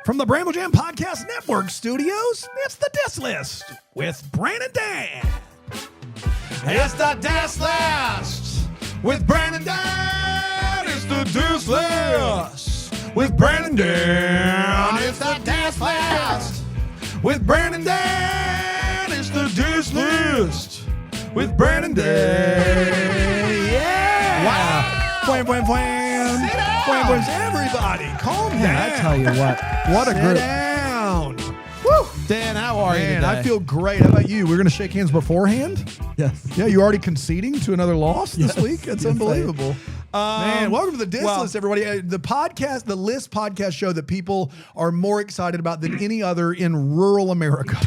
From the Bramble Jam Podcast Network studios, it's the Diss List with Brandon Dan. It's the Diss List with Brandon Dan. It's the Diss List with Brandon Dan. It's the Diss List with Brandon Dan. It's the Diss List with Brandon Dan. Yeah! Wow! Wham, wham, wham! Sit down! Wham, wham, everybody, calm down. I tell you what a Sit group. down. Woo! Dan, how are you Man, today? I feel great. How about you? We're going to shake hands beforehand? Yes. Yeah, you already conceding to another loss this week? That's Yes, unbelievable. Man, welcome to the Diss well- List, everybody. The podcast, the List podcast show that people are more excited about than any other in rural America.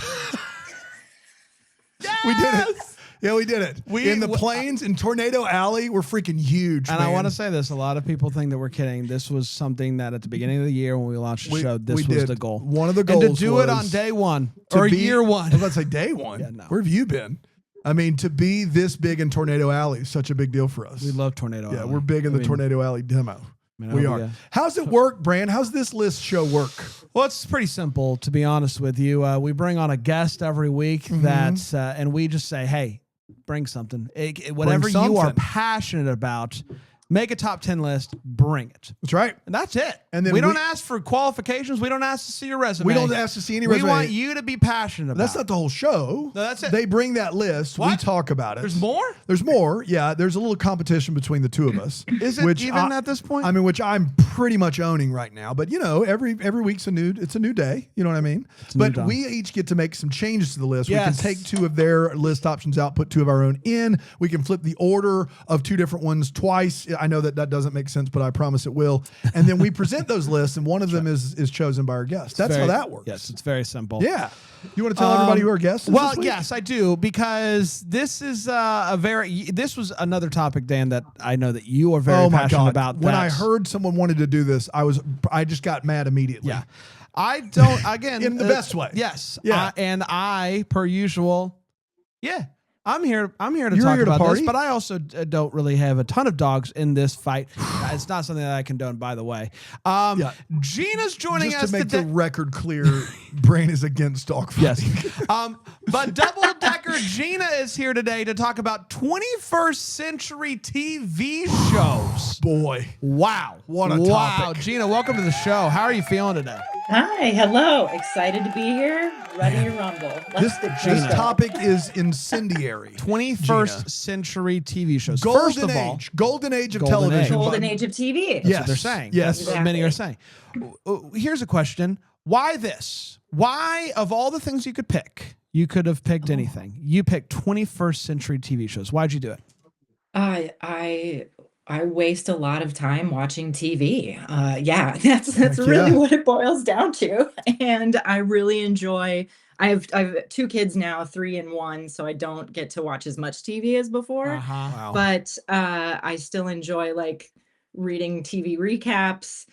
We did it. Yeah, we did it. In the plains, in Tornado Alley, we're freaking huge, And man. I want to say this: a lot of people think that we're kidding. This was something that at the beginning of the year when we launched the show, this we was did. the goal. One of the goals and to do it on was day one to or be- year I one. was about to say day one. Yeah, no. Where have you been? I mean, to be this big in Tornado Alley is such a big deal for us. We love Tornado. Yeah, Alley. we're big in the I mean, Tornado Alley demo. Man, We I'll are. be, How's it work, Brand? How's this list show work? Well, it's pretty simple, to be honest with you. We bring on a guest every week Mm-hmm. and we just say, hey, bring something. Whatever you are something. passionate about, make a top 10 list, bring it. That's right. And that's it. And then we don't we- ask for qualifications. We don't ask to see your resume. We don't ask to see any We resume. want you to be passionate about That's not the whole show. No, that's it. They bring that list. We What? talk about it. There's more? There's more. Yeah, there's a little competition between the two of us. Is it even at this point? I mean, which I'm pretty much owning right now. But you know, every week's it's a new day. You know what I mean? a new But dawn. we each get to make some changes to the list. Yes. We can take two of their list options out, put two of our own in. We can flip the order of two different ones twice. I know that doesn't make sense, but I promise it will. And then we present those lists, and one of them is chosen by our guest. That's how that works. Yes, it's very simple. Yeah. You want to tell everybody who our guest is? Well, this week? yes, I do, because this is this was another topic, Dan, that I know that you are very passionate about. When I heard someone wanted to do this, I just got mad immediately. Yeah. I don't, again. In the best way. Yes. Yeah. And I, per usual, I'm here to You're talk here to about party. this, but I also don't really have a ton of dogs in this fight. It's not something that I condone, by the way. Gina's joining Just us to make today. the record clear, Brain is against dog fighting. Yes. But Double Decker Gina is here today to talk about 21st century TV shows. Boy. Wow. What a Wow. topic. Gina, welcome to the show. How are you feeling today? Hi, hello. Excited to be here. Ready to rumble. This Let's go. topic is incendiary. 21st Gina. century TV shows. First Golden of all, age. Golden age of Golden television. age. Golden age of TV. that's Yes. what they're saying. Yes. That's what many are saying. Here's a question. Why this? Why, of all the things you could pick, you could have picked anything. You picked 21st century TV shows. Why'd you do it? I waste a lot of time watching TV. Yeah, that's Heck really yeah. what it boils down to. And I really enjoy. I have two kids now, 3 and 1, so I don't get to watch as much TV as before. Wow. But I still enjoy like reading TV recaps,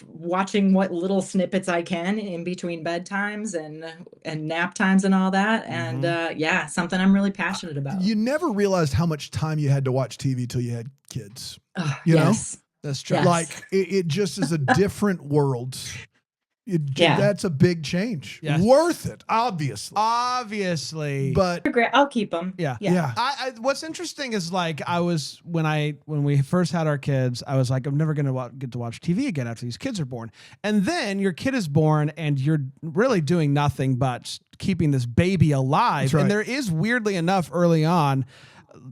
watching what little snippets I can in between bedtimes and nap times and all that. And yeah, something I'm really passionate about. You never realized how much time you had to watch TV till you had kids. Ugh, you know? yes. That's true. Yes. Like it just is a different world. Yeah. That's a big change. Yes. Worth it, obviously. Obviously. But They're great. I'll keep them. Yeah. yeah. I what's interesting is like when we first had our kids, I was like, I'm never gonna get to watch TV again after these kids are born. And then your kid is born, and you're really doing nothing but keeping this baby alive. That's right. And there is, weirdly enough, early on,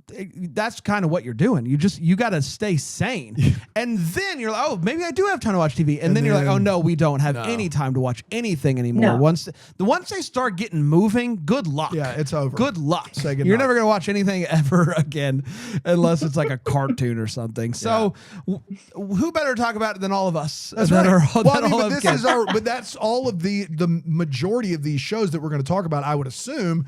that's kind of what you're doing. You got to stay sane. And then you're like, oh, maybe I do have time to watch TV. And then you're like, oh no, we don't have any time to watch anything anymore. No. Once they start getting moving, good luck. Yeah, it's over. Good luck. Say goodnight. You're never going to watch anything ever again unless it's like a cartoon or something. So who better to talk about it than all of us? That's that right. are- Well, I that mean, all but have this kids. is but that's all of the majority of these shows that we're going to talk about, I would assume,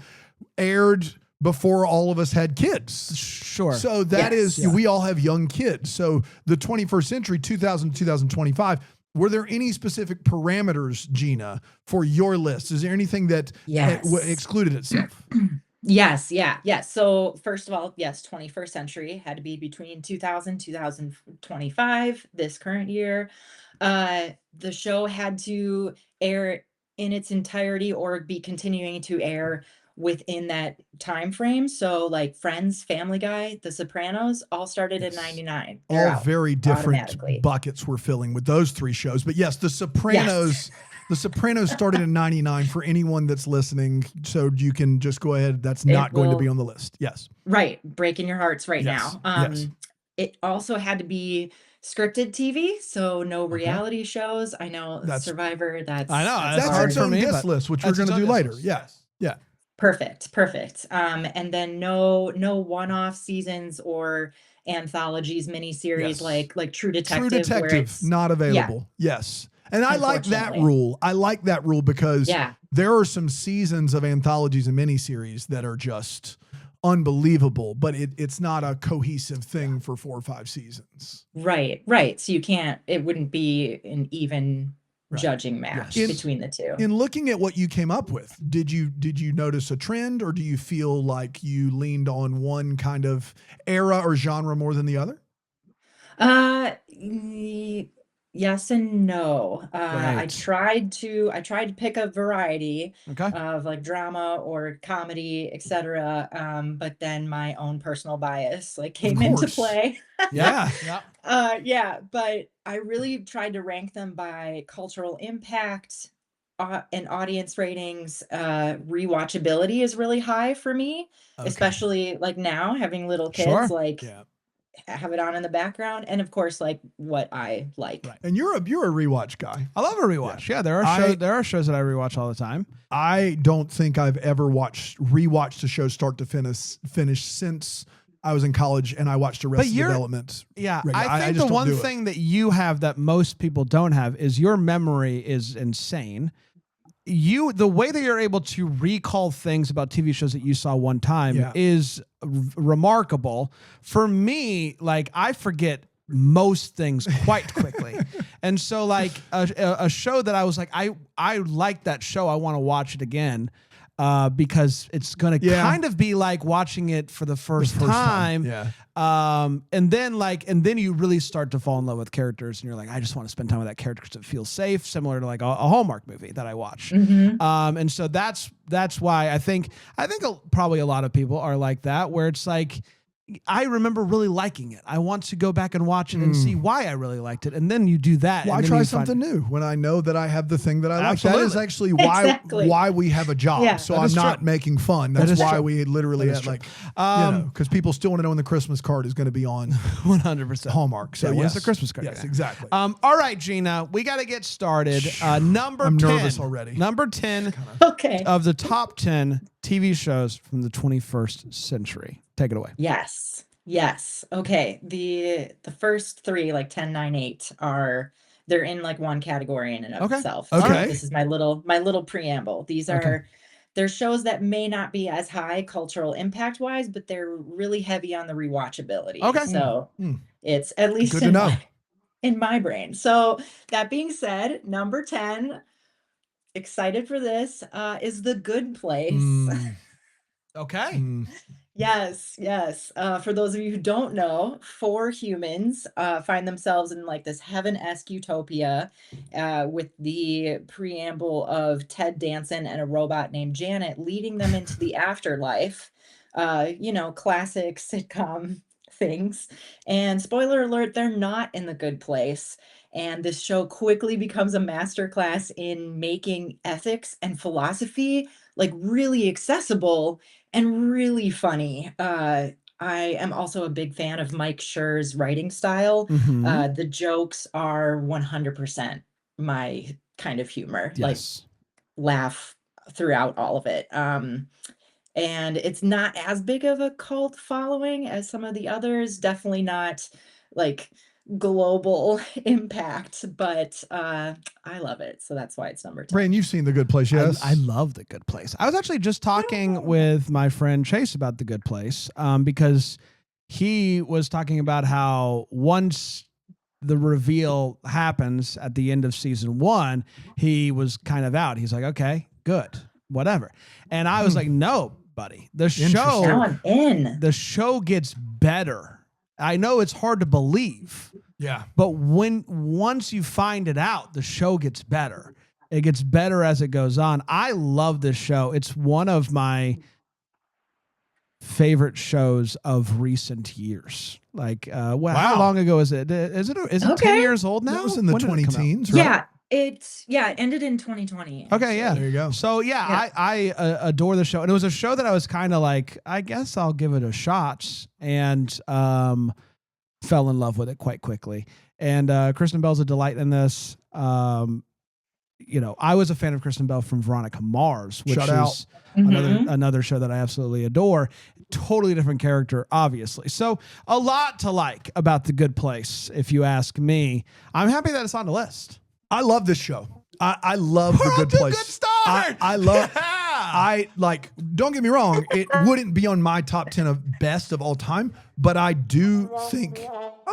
aired before all of us had kids. Sure. So that Yes. is, we all have young kids. So the 21st century, 2000 to 2025, were there any specific parameters, Gina, for your list? Is there anything that Yes. excluded itself? Yes, yeah, yes. So first of all, yes, 21st century had to be between 2000, 2025, this current year. The show had to air in its entirety or be continuing to air within that time frame. So like Friends, Family Guy, The Sopranos all started in Yes. 99. They're All out very different automatically. buckets we're filling with those three shows. But yes, Yes. The Sopranos started in 99 for anyone that's listening. So you can just go ahead. That's not going to be will on the list. Yes. Right, breaking your hearts right Yes. now. Yes. It also had to be scripted TV, so no Okay. reality shows. I know That's Survivor, I know, that's that's hard its hard. for own me, guest but list, which we're that's going its to own do guest later. list. Yes. Yeah. Perfect, perfect. And then no one-off seasons or anthologies, miniseries Yes. like True True Detective, where Detective, it's not yeah, available. Yes. And I like that unfortunately. rule. I like that rule because Yeah, there are some seasons of anthologies and miniseries that are just unbelievable, but it's not a cohesive thing for 4 or 5 seasons. right, right. So you can't, it wouldn't be an even Right. judging match Yes. between the two. In looking at what you came up with, did you notice a trend, or do you feel like you leaned on one kind of era or genre more than the other? Yes and no. Great. I tried to pick a variety Okay. of like drama or comedy, etc. But then my own personal bias like came into course. play. Yeah. Yeah. Yeah, but I really tried to rank them by cultural impact, and audience ratings. Rewatchability is really high for me, Okay. especially like now having little Sure. kids, like Yeah. have it on in the background, and of course like what I like. Right. And you're a rewatch guy. I love a rewatch. Yeah, there are shows that I rewatch all the time. I don't think I've ever rewatched a show start to finish since I was in college and I watched Arrested Development. Yeah, regularly. I think just the don't one do it. thing that you have that most people don't have is your memory is insane. The way that you're able to recall things about TV shows that you saw one time Yeah. is remarkable. For me, like I forget most things quite quickly. And so like a show that I was like, I like that show. I want to watch it again. Because it's going to kind of be like watching it for the first time. Yeah. And then you really start to fall in love with characters and you're like, I just want to spend time with that character because it feels safe, similar to like a Hallmark movie that I watch. And so that's why I think probably a lot of people are like that, where it's like, I remember really liking it. I want to go back and watch it and see why I really liked it. And then you do that. Why and then try you something new when I know that I have the thing that I like? Absolutely. That is actually Exactly. why we have a job. Yeah. So That I'm is not true. making fun. That That's is why true. we literally That is had true. like, because people still want to know when the Christmas card is going to be on 100%. Hallmark. So Yeah, when's yes. the Christmas card? Yes, Yeah. exactly. All right, Gina, we got to get started. Number I'm 10. nervous already. Number 10 Okay. of the top 10 TV shows from the 21st century. Take it away. Yes. Yes. Okay. The first three, like 10, 9, 8, they're in like one category in and of Okay. itself. Okay. So this is my little preamble. These are they're shows that may not be as high cultural impact wise, but they're really heavy on the rewatchability. Okay. So Mm. it's at least Good to know. in my brain. So that being said, number 10, excited for this, is The Good Place. Okay. Yes, yes. For those of you who don't know, 4 humans find themselves in like this heaven-esque utopia with the preamble of Ted Danson and a robot named Janet leading them into the afterlife. Classic sitcom things. And spoiler alert, they're not in the good place. And this show quickly becomes a masterclass in making ethics and philosophy like really accessible and really funny. I am also a big fan of Mike Schur's writing style. Mhm. The jokes are 100% my kind of humor. Like Yes. laugh throughout all of it. And it's not as big of a cult following as some of the others. Definitely not like global impact, but I love it. So that's why it's number 10. Brain, you've seen The Good Place, yes? I love The Good Place. I was actually just talking with my friend Chase about The Good Place because he was talking about how once the reveal happens at the end of season 1, he was kind of out. He's like, okay, good, whatever. And I was like, no, buddy. The Interesting. show, Now I'm in. the show gets better. I know it's hard to believe, Yeah. but once you find it out, the show gets better. It gets better as it goes on. I love this show. It's one of my favorite shows of recent years. Like, how Wow. long ago is it? Is it 10 Okay. years old now? That was in the When did it 20 come out? teens, right? Yeah, it ended in 2020. Okay, yeah. There you go. So Yeah. I adore the show, and it was a show that I was kind of like, I guess I'll give it a shot, and fell in love with it quite quickly. And Kristen Bell's a delight in this. I was a fan of Kristen Bell from Veronica Mars, which Shout is out. another show that I absolutely adore. Totally different character, obviously. So a lot to like about The Good Place, if you ask me. I'm happy that it's on the list. I love this show. I love The Good to a Place. good start. I love. Yeah. I like. Don't get me wrong. It wouldn't be on my top 10 of best of all time, but I do think.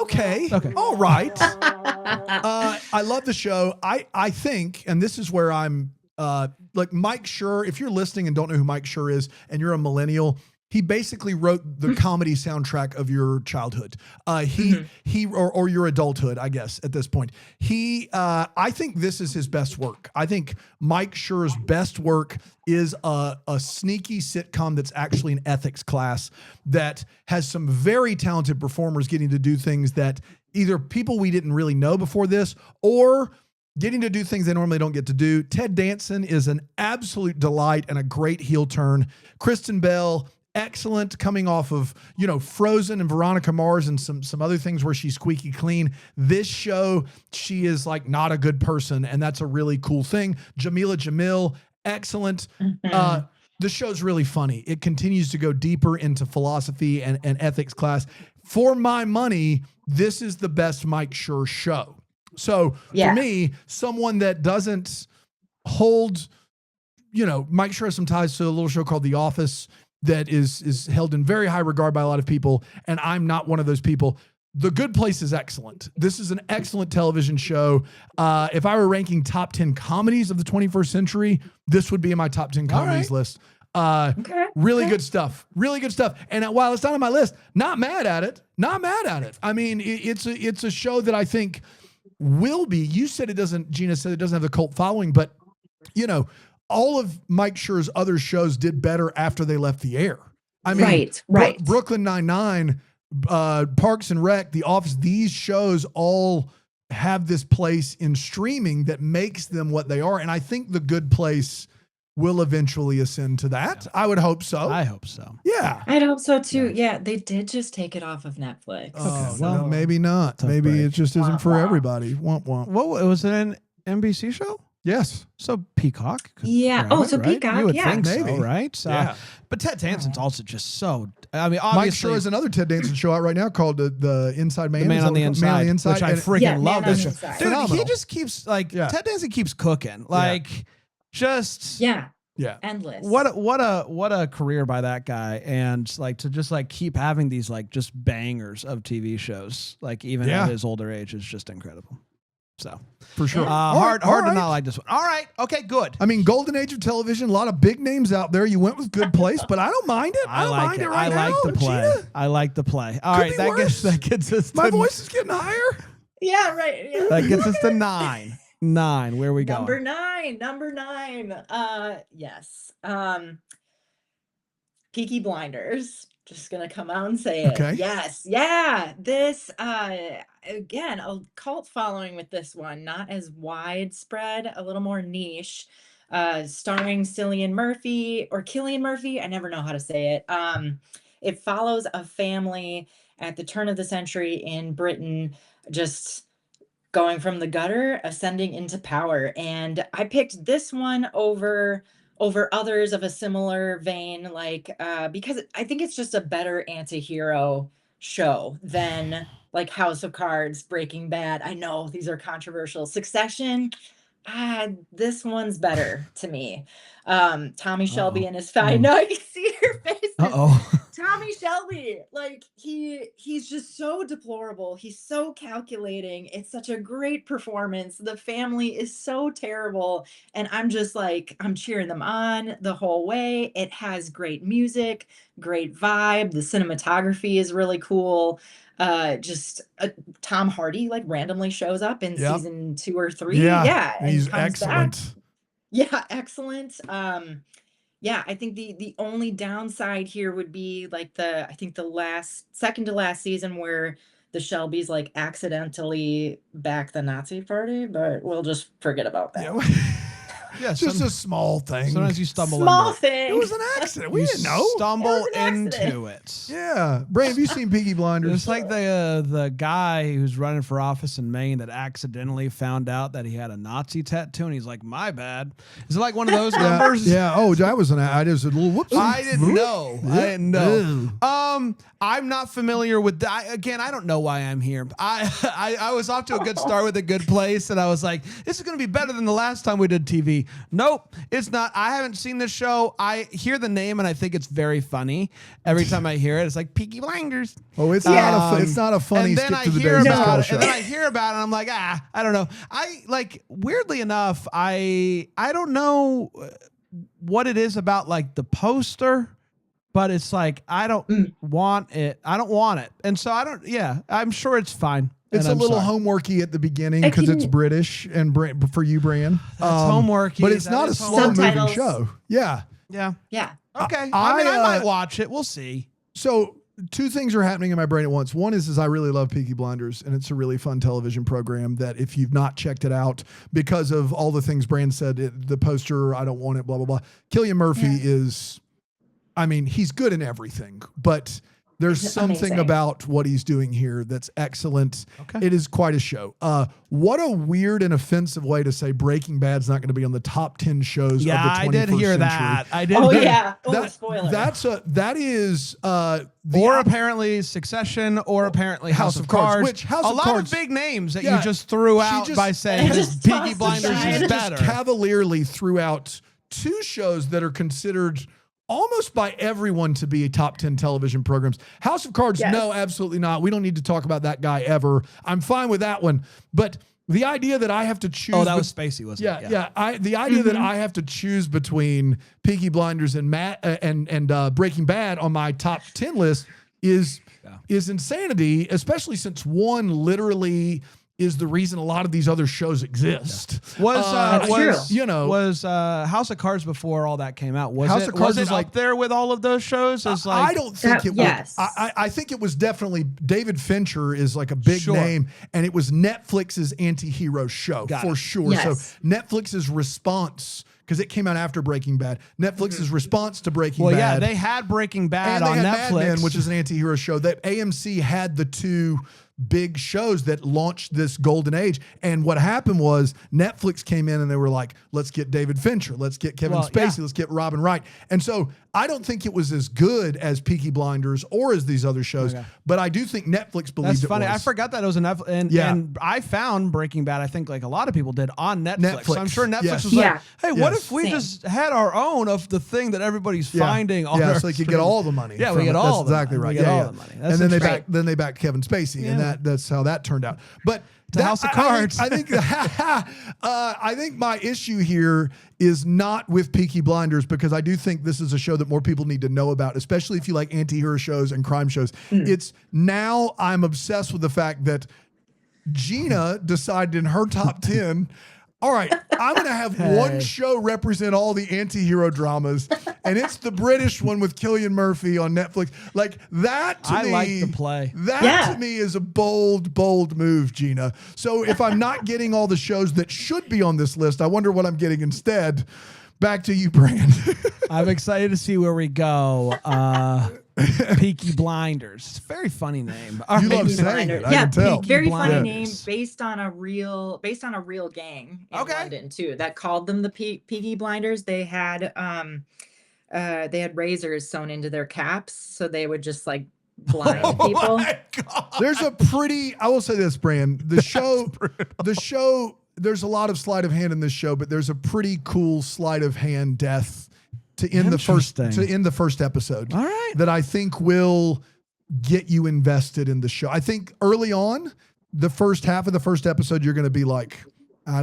Okay. All right. I love the show. I think, and this is where I'm. Like Mike Schur. If you're listening and don't know who Mike Schur is, and you're a millennial. He basically wrote the comedy soundtrack of your childhood. Or your adulthood, I guess, at this point. I think this is his best work. I think Mike Schur's best work is a sneaky sitcom that's actually an ethics class that has some very talented performers getting to do things that either people we didn't really know before this or getting to do things they normally don't get to do. Ted Danson is an absolute delight and a great heel turn. Kristen Bell, excellent, coming off of, Frozen and Veronica Mars and some other things where she's squeaky clean. This show, she is like not a good person, and that's a really cool thing. Jamila Jamil, excellent. The show's really funny. It continues to go deeper into philosophy and ethics class. For my money, this is the best Mike Schur show. So for me, someone that doesn't hold, Mike Schur has some ties to a little show called The Office that is held in very high regard by a lot of people, and I'm not one of those people. The Good Place is excellent. This is an excellent television show. If I were ranking top 10 comedies of the 21st century, this would be in my top 10 comedies list. Really good stuff. Really good stuff. And while it's not on my list, not mad at it. Not mad at it. I mean, it's a show that I think will be. You said it doesn't. Gina said it doesn't have the cult following, but all of Mike Schur's other shows did better after they left the air. I mean, right. Brooklyn Nine-Nine, Parks and Rec, The Office, these shows all have this place in streaming that makes them what they are. And I think The Good Place will eventually ascend to that. I would hope so. I hope so. Yeah. I'd hope so too. Yeah, they did just take it off of Netflix. Oh, well, well, maybe not. Maybe break. it just isn't for everybody. Womp womp. What was it, an NBC show? Yes. So Peacock. could Yeah. grab Oh, it, so right? Peacock, You would yeah. think Maybe. so, right? Yeah. But Ted Danson's also just so. I mean, Mike obviously, Schur has another Ted Danson show out right now called the Inside Man. The Man Is that on the what it's called? Man on Inside, which I And- freaking Yeah, love. Man on This the show. Inside. Dude, Phenomenal. he just keeps Ted Danson keeps cooking. Just Yeah, Yeah. endless. what a career by that guy, and to just keep having these just bangers of TV shows, even Yeah. at his older age, is just incredible. So For sure. Yeah. hard All to right. not like this one. All right, okay, good. I mean, golden age of television, a lot of big names out there. You went with Good Place, but I don't mind it. I don't mind it right I like now. the play. Gina, I like the play. All Could right, be that worse. gets us. my to, voice is getting higher. Yeah, right. Yeah. That gets us to 9. 9. Where we go? Number nine. Yes. Peaky Blinders. Just gonna come out and say it. Okay. Yes. Yeah. This again, a cult following with this one, not as widespread, a little more niche. Starring Cillian Murphy or Killian Murphy. I never know how to say it. It follows a family at the turn of the century in Britain, just going from the gutter, ascending into power. And I picked this one over others of a similar vein, because I think it's just a better anti-hero show than House of Cards, Breaking Bad. I know these are controversial. Succession, This one's better to me. Tommy Shelby and his I Mm. know you see your faces. Uh-oh. Tommy Shelby, like he's just so deplorable. He's so calculating. It's such a great performance. The family is so terrible, and I'm just like I'm cheering them on the whole way. It has great music, great vibe. The cinematography is really cool. Just Tom Hardy like randomly shows up in Yep. season 2 or 3. Yeah, Yeah, and he's comes excellent. back. Yeah, excellent. Yeah, I think the only downside here would be like I think the last second to last season where the Shelbys like accidentally back the Nazi party, but we'll just forget about that. Yeah, Yeah, it's just a small thing. sometimes you stumble Small into it. thing. It was an accident. We You didn't know. stumble It was an into accident. it. Yeah, Bray, have you seen Peaky Blinders? It's like the guy who's running for office in Maine that accidentally found out that he had a Nazi tattoo, and he's like, "My bad." Is it like one of those Yeah, numbers? yeah. Oh, that was I just a little whoops. I didn't know. I didn't know. I'm not familiar with that. Again, I don't know why I'm here. I was off to a good start with a good place, and I was like, this is going to be better than the last time we did TV. Nope, it's not. I haven't seen this show. I hear the name, and I think it's very funny. Every time I hear it, it's like Peaky Blinders. Oh, it's it's not a funny And then skip I to the hear days about it, show. and then I hear about it, and I'm like, I don't know. I like weirdly enough, I don't know what it is about like the poster, but it's like I don't want it. I don't want it, and so I don't. Yeah, I'm sure it's fine. It's and a I'm little sorry. homeworky at the beginning I because it's can- British and for you, Bran. That's homeworky. But it's That not a is slow moving Subtitles. show. Yeah. Yeah. Yeah. Okay. I, I mean, I might uh, watch it. We'll see. So two things are happening in my brain at once. One is I really love Peaky Blinders, and it's a really fun television program that if you've not checked it out because of all the things Bran said, the poster, I don't want it, blah, blah, blah. Cillian Murphy is, I mean, he's good in everything, but there's He's something amazing. about what he's doing here that's excellent. Okay. It is quite a show. What a weird and offensive way to say Breaking Bad's not going to be on the top 10 shows Yeah, of I the 21st did hear century. that. I did. Oh hear yeah. Oh, That- spoiler. that is the Or apparently Succession, or apparently House of Cards. which House a of lot Cards- of big names that Yeah, you just threw she out just- by saying I that just Peaky tossed Blinders aside. is just better. cavalierly threw out two shows that are considered almost by everyone to be top 10 television programs. House of Cards, Yes. no, absolutely not. We don't need to talk about that guy ever. I'm fine with that one. But the idea that I have to choose... Oh, that was Spacey, wasn't it? The idea that I have to choose between Peaky Blinders and Breaking Bad on my top 10 list is insanity, especially since one literally is the reason a lot of these other shows exist. Was That's true. you know, was House of Cards before all that came out? Was House it, of Cards was it was like- up there with all of those shows? As like, I don't think That- it was. yes. I think it was definitely David Fincher is like a big Sure. name, and it was Netflix's anti-hero show Got for it. sure. Yes. So Netflix's response, because it came out after Breaking Bad, Netflix's response to Breaking well, Bad. yeah, they had Breaking Bad and they on had Netflix, Mad Men, which is an anti-hero show. That AMC had the two big shows that launched this golden age. And what happened was Netflix came in and they were like, let's get David Fincher, let's get Kevin Well, Spacey, yeah. let's get Robin Wright. And so I don't think it was as good as Peaky Blinders or as these other shows, Okay. but I do think Netflix believed That's it funny. was. I forgot that it was a Netflix, and I found Breaking Bad. I think like a lot of people did on Netflix. So I'm Netflix, sure Netflix yes. was Yeah. like, "Hey, what Yes. if we Same. just had our own of the thing that everybody's Yeah. finding on yeah, our so they could get streaming?" all the money. Yeah, from we get it. all That's the exactly money. right. We get yeah, all yeah. the money. That's And interesting. then they backed Kevin Spacey, and Yeah. that's how that turned out. But The House of Cards. I think I think my issue here is not with Peaky Blinders, because I do think this is a show that more people need to know about, especially if you like anti-hero shows and crime shows. It's now I'm obsessed with the fact that Gina decided in her top 10, all right, I'm going to have one show represent all the anti-hero dramas, and it's the British one with Cillian Murphy on Netflix. Like that to I me, like the play. That Yeah. to me is a bold move, Gina. So if I'm not getting all the shows that should be on this list, I wonder what I'm getting instead. Back to you, Brand. I'm excited to see where we go. Peaky Blinders. It's a very funny name. All You right. love Peaky saying Blinders. it. I Yeah, can tell. Peaky very funny Blinders. name based on a real gang in Okay. London too that called them the Peaky Blinders. They had razors sewn into their caps so they would just like blind Oh people. my God. There's a pretty, I will say this, Brand. The show there's a lot of sleight of hand in this show, but there's a pretty cool sleight of hand death to end the first episode. All right. That I think will get you invested in the show. I think early on, the first half of the first episode, you're going to be like,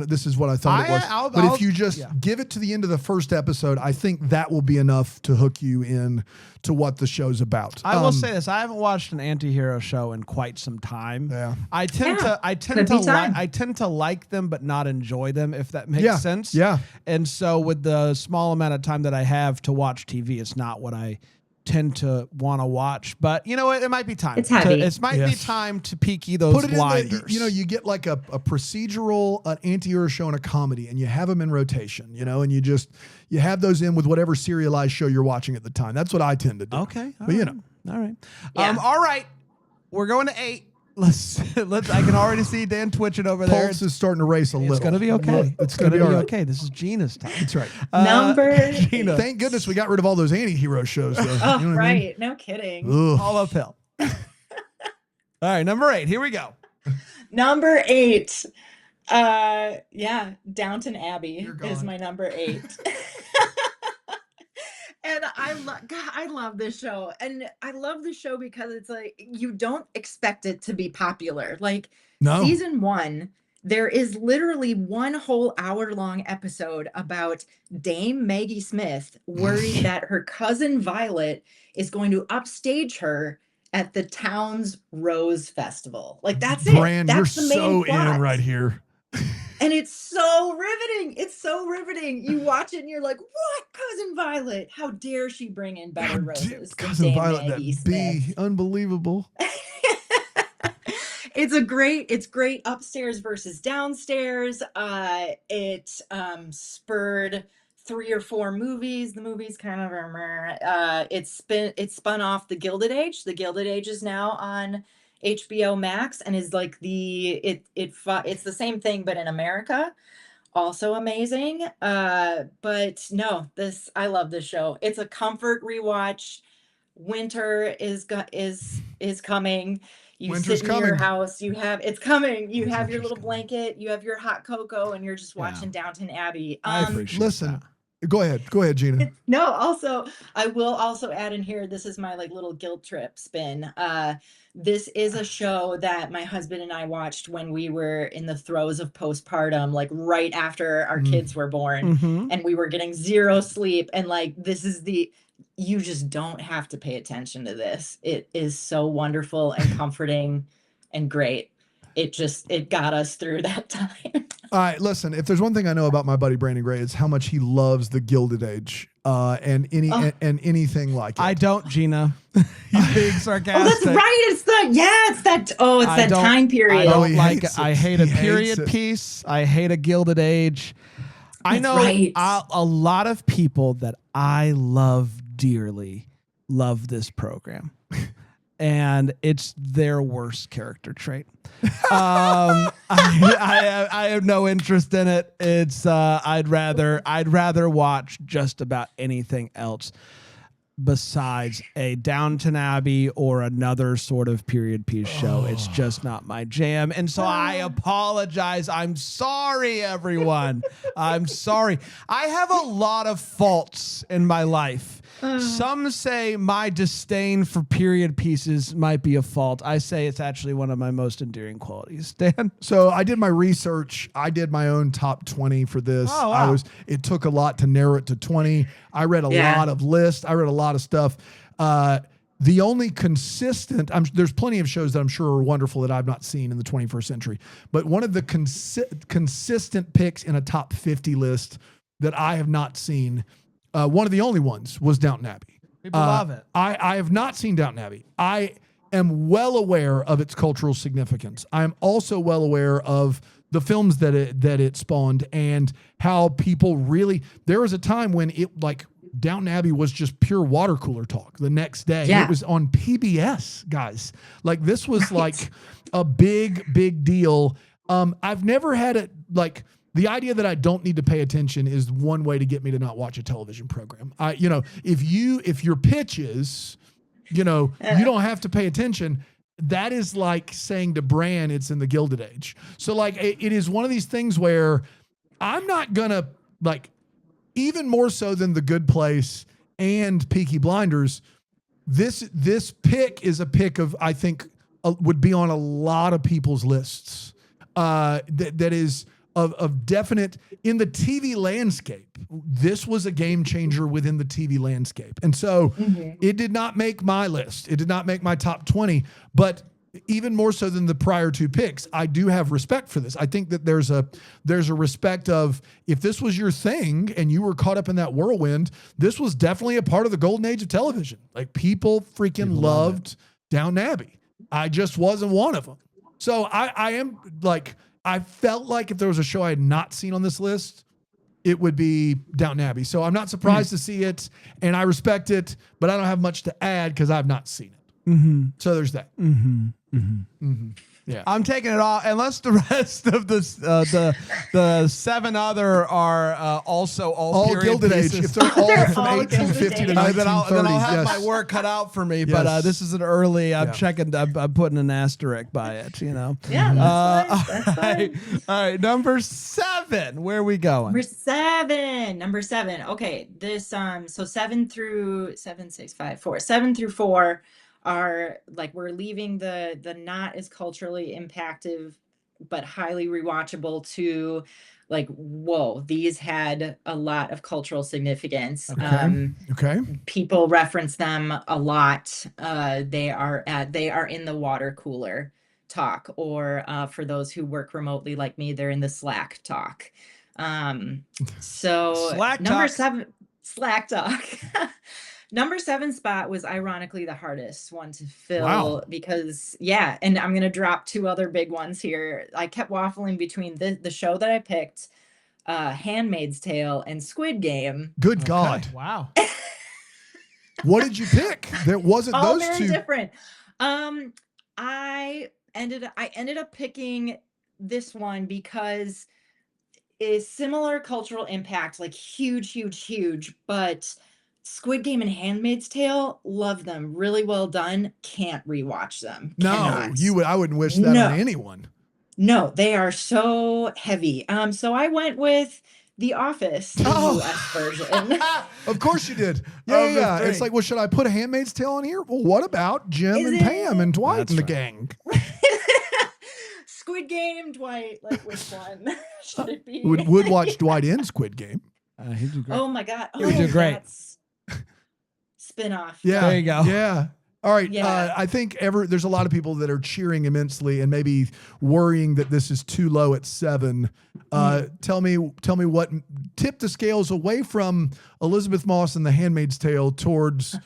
this is what I thought it was. But if you just give it to the end of the first episode, I think that will be enough to hook you in to what the show's about. I will say this: I haven't watched an anti-hero show in quite some time. Yeah. I tend to like them, but not enjoy them, if that makes sense. Yeah. And so, with the small amount of time that I have to watch TV, it's not what I tend to want to watch, but you know what? It might be time. It's heavy. It might be time to peaky those blinders. You get like a procedural, an anti-hero show, and a comedy, and you have them in rotation. And you have those in with whatever serialized show you're watching at the time. That's what I tend to do. Okay, but all right. Yeah. All right. We're going to 8. Let's. I can already see Dan twitching over there. Pulse is starting to race a little. It's going to be okay. It's going to be all right. Okay. This is Gina's time. That's right. Number Gina. Thank goodness we got rid of all those anti-hero shows. Though. Oh, You know what I mean? right. No kidding. Ugh. All uphill. All right, number 8. Here we go. Number 8. Downton Abbey You're is gone. my number 8. And I love this show. And I love the show because it's like you don't expect it to be popular. Like No. season 1, there is literally one whole hour-long episode about Dame Maggie Smith worried that her cousin Violet is going to upstage her at the town's Rose Festival. Like that's it. Brand, That's you're the main so plot. in right here. And it's so riveting. It's so riveting. You watch it and you're like, what? Cousin Violet? How dare she bring in better roses? than Cousin Dame Violet, Maggie that Smith? bee, unbelievable. It's great upstairs versus downstairs. It spurred 3 or 4 movies. The movies kind of it spun off The Gilded Age. The Gilded Age is now on HBO Max and is like it's the same thing but in America. Also amazing. But no, I love this show. It's a comfort rewatch. Winter is coming. You Winter's sit in your coming. house. It's coming. You have your little blanket. You have your hot cocoa, and you're just watching Downton Abbey. I appreciate Listen, that. go ahead, Gina. No, also, I will also add in here, this is my like little guilt trip spin. This is a show that my husband and I watched when we were in the throes of postpartum, like right after our kids were born, and we were getting 0 sleep. And like, you just don't have to pay attention to this. It is so wonderful and comforting and great. It got us through that time. All right, listen, if there's one thing I know about my buddy Brandon Gray, it's how much he loves the Gilded Age and anything like it. I don't, Gina. He's being sarcastic. Oh, that's right. It's that time period. I don't he like hates it. I it. hate He a hates period it. piece. I hate a Gilded Age. I That's know right. a lot of people that I love dearly love this program. And it's their worst character trait. I have no interest in it. It's I'd rather watch just about anything else besides a Downton Abbey or another sort of period piece show. It's just not my jam. And so I apologize. I'm sorry, everyone. I'm sorry. I have a lot of faults in my life. Some say my disdain for period pieces might be a fault. I say it's actually one of my most endearing qualities. Dan? So I did my research. I did my own top 20 for this. Oh, wow. It took a lot to narrow it to 20. I read a lot of lists. I read a lot of stuff. The only consistent, there's plenty of shows that I'm sure are wonderful that I've not seen in the 21st century, but one of the consistent picks in a top 50 list that I have not seen, one of the only ones, was Downton Abbey. People love it. I have not seen Downton Abbey. I am well aware of its cultural significance. I am also well aware of the films that it spawned and how people really, there was a time when Downton Abbey was just pure water cooler talk the next day. Yeah. It was on PBS, guys. Like this was like a big deal. I've never had it like, the idea that I don't need to pay attention is one way to get me to not watch a television program. If your pitch is, you don't have to pay attention. that is like saying to Bran, it's in the Gilded Age. So like it is one of these things where I'm not gonna like, even more so than The Good Place and Peaky Blinders, this pick is a pick of, I think, would be on a lot of people's lists. That is of definite in the TV landscape. This was a game changer within the TV landscape. And so it did not make my list. It did not make my top 20, but even more so than the prior two picks, I do have respect for this. I think that there's a respect of, if this was your thing and you were caught up in that whirlwind, this was definitely a part of the golden age of television. Like people freaking loved Downton Abbey. I just wasn't one of them. So I am like, I felt like if there was a show I had not seen on this list, it would be Downton Abbey. So I'm not surprised to see it, and I respect it, but I don't have much to add because I've not seen it. So there's that. Yeah, I'm taking it all, unless the rest of the 7 other are also all period Gilded Age. pieces. If they're all They're from all 1850 to Gilded Age. Then I'll 1930, have yes. my work cut out for me. Yes. But this is an early. I'm Yeah. checking. I'm putting an asterisk by it. You know. Yeah, that's fine. That's all right. fine. All right. Number 7. Where are we going? Number seven. Okay, this so 7 through 4 are like, we're leaving the not as culturally impactful but highly rewatchable to like, whoa, these had a lot of cultural significance. Okay. People reference them a lot. They are in the water cooler talk, or for those who work remotely like me, they're in the Slack talk. So Slack number talk. 7, Slack talk. Number 7 spot was ironically the hardest one to fill. Wow. Because and I'm gonna drop 2 other big ones here. I kept waffling between the show that I picked, Handmaid's Tale and Squid Game. Good God. Wow. What did you pick? There wasn't All those very two. different. I ended up picking this one because it's similar cultural impact, like huge, but Squid Game and Handmaid's Tale, love them, really well done. Can't rewatch them. No, Cannot. I wouldn't wish that No. on anyone. No, they are so heavy. So I went with The Office, the US version. Of course you did. Of Yeah, the yeah. 3. It's like, well, should I put a Handmaid's Tale on here? Well, what about Jim Is and it? Pam and Dwight That's and the right. gang? Squid Game, Dwight, like which one should it be? Would watch Dwight in Squid Game. He'd do great. Oh my God. He would do great. That's spin-off. Yeah. There you go. Yeah. All right. Yeah. I think there's a lot of people that are cheering immensely and maybe worrying that this is too low at 7. Tell me what tip the scales away from Elizabeth Moss and The Handmaid's Tale towards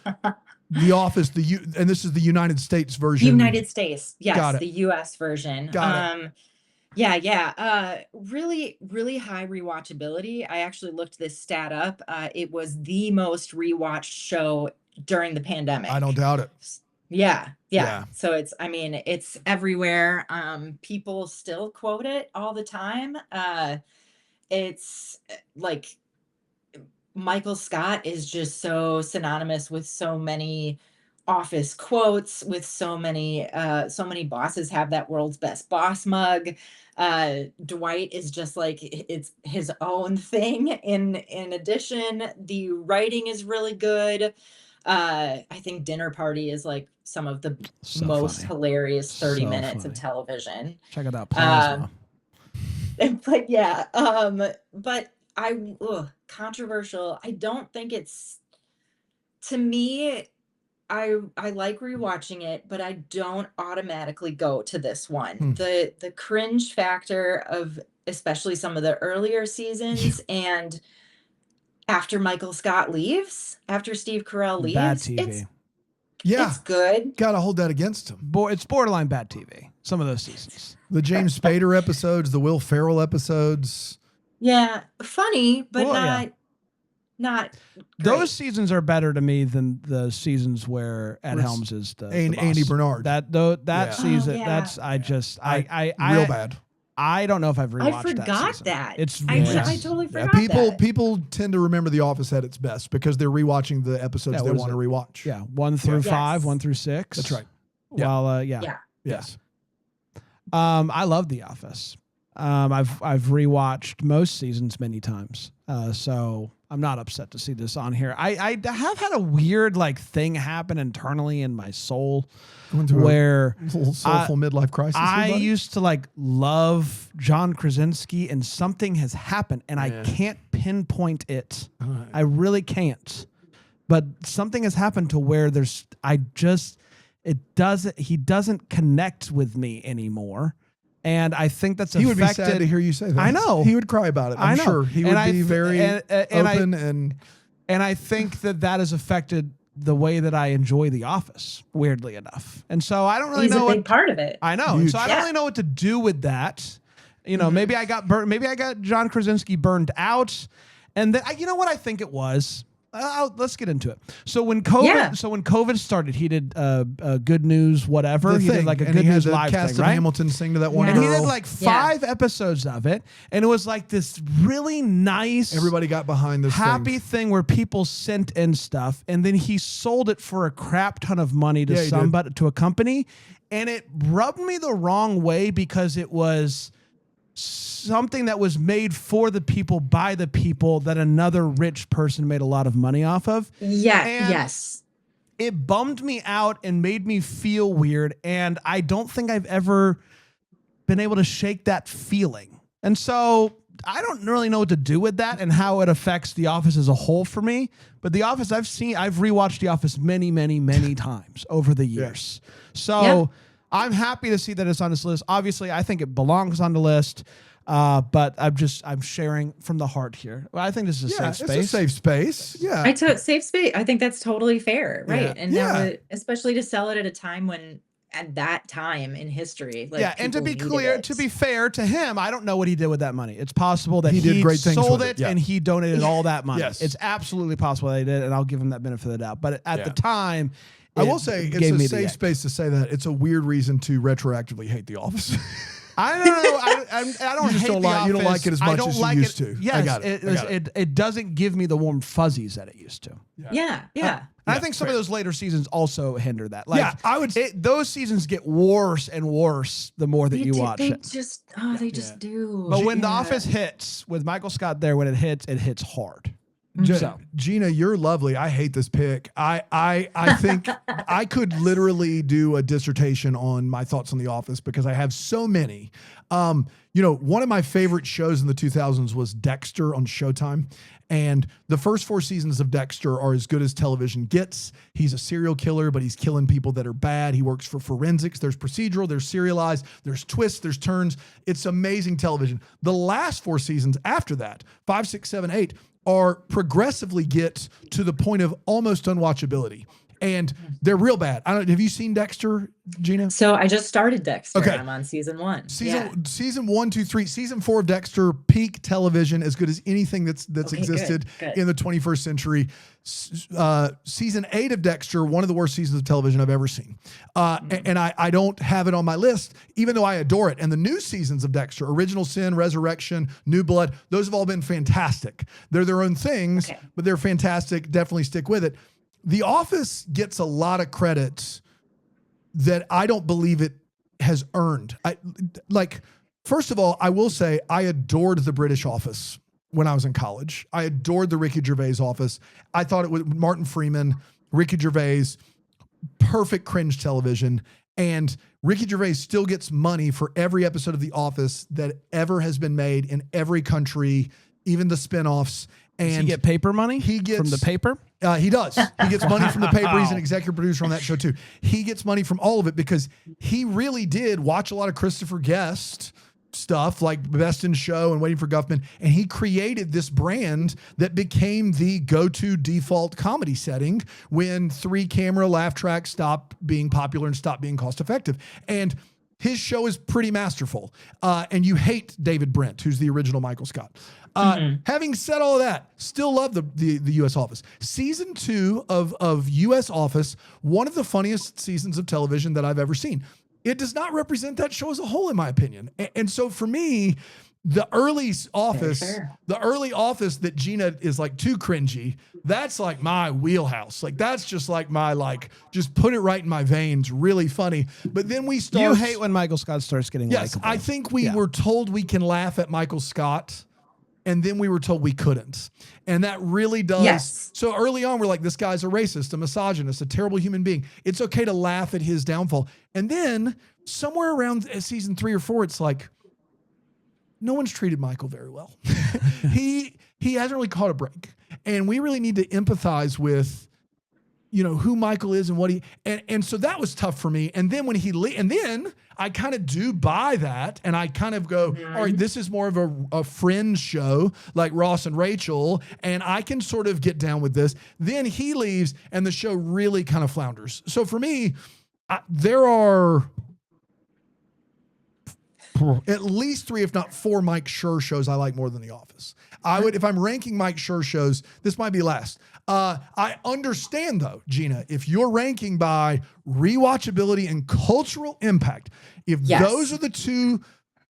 The Office, and this is the United States version. United States. Yes, Got it. the US version. Got it. Really, really high rewatchability. I actually looked this stat up. It was the most rewatched show during the pandemic. I don't doubt it. Yeah. Yeah. So it's everywhere. People still quote it all the time. It's like Michael Scott is just so synonymous with so many Office quotes, with so many bosses have that world's best boss mug. Dwight is just like, it's his own thing. In addition, the writing is really good. I think Dinner Party is like some of the So most funny. hilarious 30 So minutes funny. of television. Check it out. Plasma. But but controversial. I don't think it's, to me, I like rewatching it, but I don't automatically go to this one. The cringe factor of especially some of the earlier seasons, and after Michael Scott leaves, after Steve Carell leaves, Bad TV. it's good. Got to hold that against him. It's borderline bad TV. Some of those seasons. The James Spader episodes, the Will Ferrell episodes. Yeah, funny, but Well, yeah. not Those great. seasons are better to me than the seasons where Ed Where's Helms is the And boss. Andy Bernard. That Yeah. season. Oh, yeah. That's I Real bad. I don't know if I've rewatched I forgot that. Season. that. It's I yes. totally Yeah, forgot that. people tend to remember The Office at its best because they're rewatching the episodes Yeah, they what is want to it? rewatch. Yeah, 1 through Yes. 5, 1 through 6. That's right. Yeah. Well, yeah. Yeah. Yes. I love The Office. I've rewatched most seasons many times, so I'm not upset to see this on here. I have had a weird like thing happen internally in my soul Going through where a little soulful midlife crisis. I here, buddy? used to like love John Krasinski, and something has happened, and I can't pinpoint it. I really can't. But something has happened to where he doesn't connect with me anymore. And I think that's He would be affected. sad to hear you say that. I know. He would cry about it. I I'm know. sure he And would be very open and And I think that has affected the way that I enjoy The Office, weirdly enough. And so I don't really He's know a big part of it. I know. And Huge. so I don't really know what to do with that. You know, maybe I got burnt. Maybe I got John Krasinski burned out. And then, you know what I think it was? Let's get into it. So when COVID started, he did Good News, whatever. the He thing. did like a And Good he had News the live cast thing, of right? Hamilton sing to that one And girl. he did like 5 episodes of it, and it was like this really nice, Everybody got behind this happy thing where people sent in stuff, and then he sold it for a crap ton of money to Yeah, he did. somebody, to a company, and it rubbed me the wrong way because it was something that was made for the people by the people that another rich person made a lot of money off of. Yeah. And Yes. it bummed me out and made me feel weird, and I don't think I've ever been able to shake that feeling. And so I don't really know what to do with that and how it affects The Office as a whole for me. But The Office, I've rewatched The Office many, many, many times over the years. So I'm happy to see that it's on this list. Obviously, I think it belongs on the list. But I'm sharing from the heart here. Well, I think this is a safe space. It's a safe space. Yeah. I took safe space. I think that's totally fair. Right. Yeah. And Yeah. now, especially to sell it at a time when, at that time in history, like, And to people be needed clear, it. to be fair to him, I don't know what he did with that money. It's possible that He did great things sold with it it, yeah. and he donated all that money. Yes. It's absolutely possible that he did, and I'll give him that benefit of the doubt. But at the time, I it will say it's gave a me the safe ick. space to say that. It's a weird reason to retroactively hate The Office. I don't know. I don't You just hate don't The like- you don't Office. like it as I much don't as you like used it. to. Yes, I got it. it doesn't give me the warm fuzzies that it used to. Yeah. Yeah. And I think some of those later seasons also hinder that. Like, Yeah, I would- those seasons get worse and worse the more that you watch They it. just do. But when The Yeah. Office hits with Michael Scott there, when it hits hard. So. Gina, you're lovely. I hate this pick. I think I could literally do a dissertation on my thoughts on The Office because I have so many. One of my favorite shows in the 2000s was Dexter on Showtime. And the first 4 seasons of Dexter are as good as television gets. He's a serial killer, but he's killing people that are bad. He works for forensics. There's procedural, there's serialized, there's twists, there's turns. It's amazing television. The last 4 seasons after that, 5, 6, 7, 8, are progressively get to the point of almost unwatchability. And they're real bad. Have you seen Dexter, Gina? So I just started Dexter. Okay. I'm on season 1. Season 1, 2, 3, season 4 of Dexter, peak television, as good as anything that's Okay, existed good. in the 21st century. Season 8 of Dexter, one of the worst seasons of television I've ever seen. And I don't have it on my list, even though I adore it. And the new seasons of Dexter, Original Sin, Resurrection, New Blood, those have all been fantastic. They're their own things, but they're fantastic. Definitely stick with it. The Office gets a lot of credit that I don't believe it has earned. First of all, I will say I adored the British Office when I was in college. I adored the Ricky Gervais Office. I thought it was Martin Freeman, Ricky Gervais, perfect cringe television. And Ricky Gervais still gets money for every episode of The Office that ever has been made in every country, even the spinoffs. And Does he get paper money he gets from the paper? He does. He gets money from the paper. He's an executive producer on that show too. He gets money from all of it because he really did watch a lot of Christopher Guest stuff like Best in Show and Waiting for Guffman. And he created this brand that became the go-to default comedy setting when 3-camera laugh tracks stopped being popular and stopped being cost effective. And his show is pretty masterful. And you hate David Brent, who's the original Michael Scott. Having said all of that, still love the U.S. Office. Season 2 of U.S. Office, one of the funniest seasons of television that I've ever seen. It does not represent that show as a whole, in my opinion. And so for me, the early office, fair. the early office that Gina is like too cringy. That's like my wheelhouse. Like that's just like my like just put it right in my veins. Really funny. But then we start. You hate when Michael Scott starts getting Yes, likable. I think we were told we can laugh at Michael Scott, and then we were told we couldn't. And that really does. Yes. So early on, we're like, this guy's a racist, a misogynist, a terrible human being. It's okay to laugh at his downfall. And then somewhere around season 3 or 4, it's like, no one's treated Michael very well. He hasn't really caught a break. And we really need to empathize with, you know, who Michael is and what he, and so that was tough for me. And then when and then I kind of do buy that, and I kind of go, all right, this is more of a Friends show like Ross and Rachel, and I can sort of get down with this. Then he leaves, and the show really kind of flounders. So for me, there are at least 3, if not 4 Mike Schur shows I like more than The Office. I would, if I'm ranking Mike Schur shows, this might be last. I understand though, Gina, if you're ranking by rewatchability and cultural impact, if those are the 2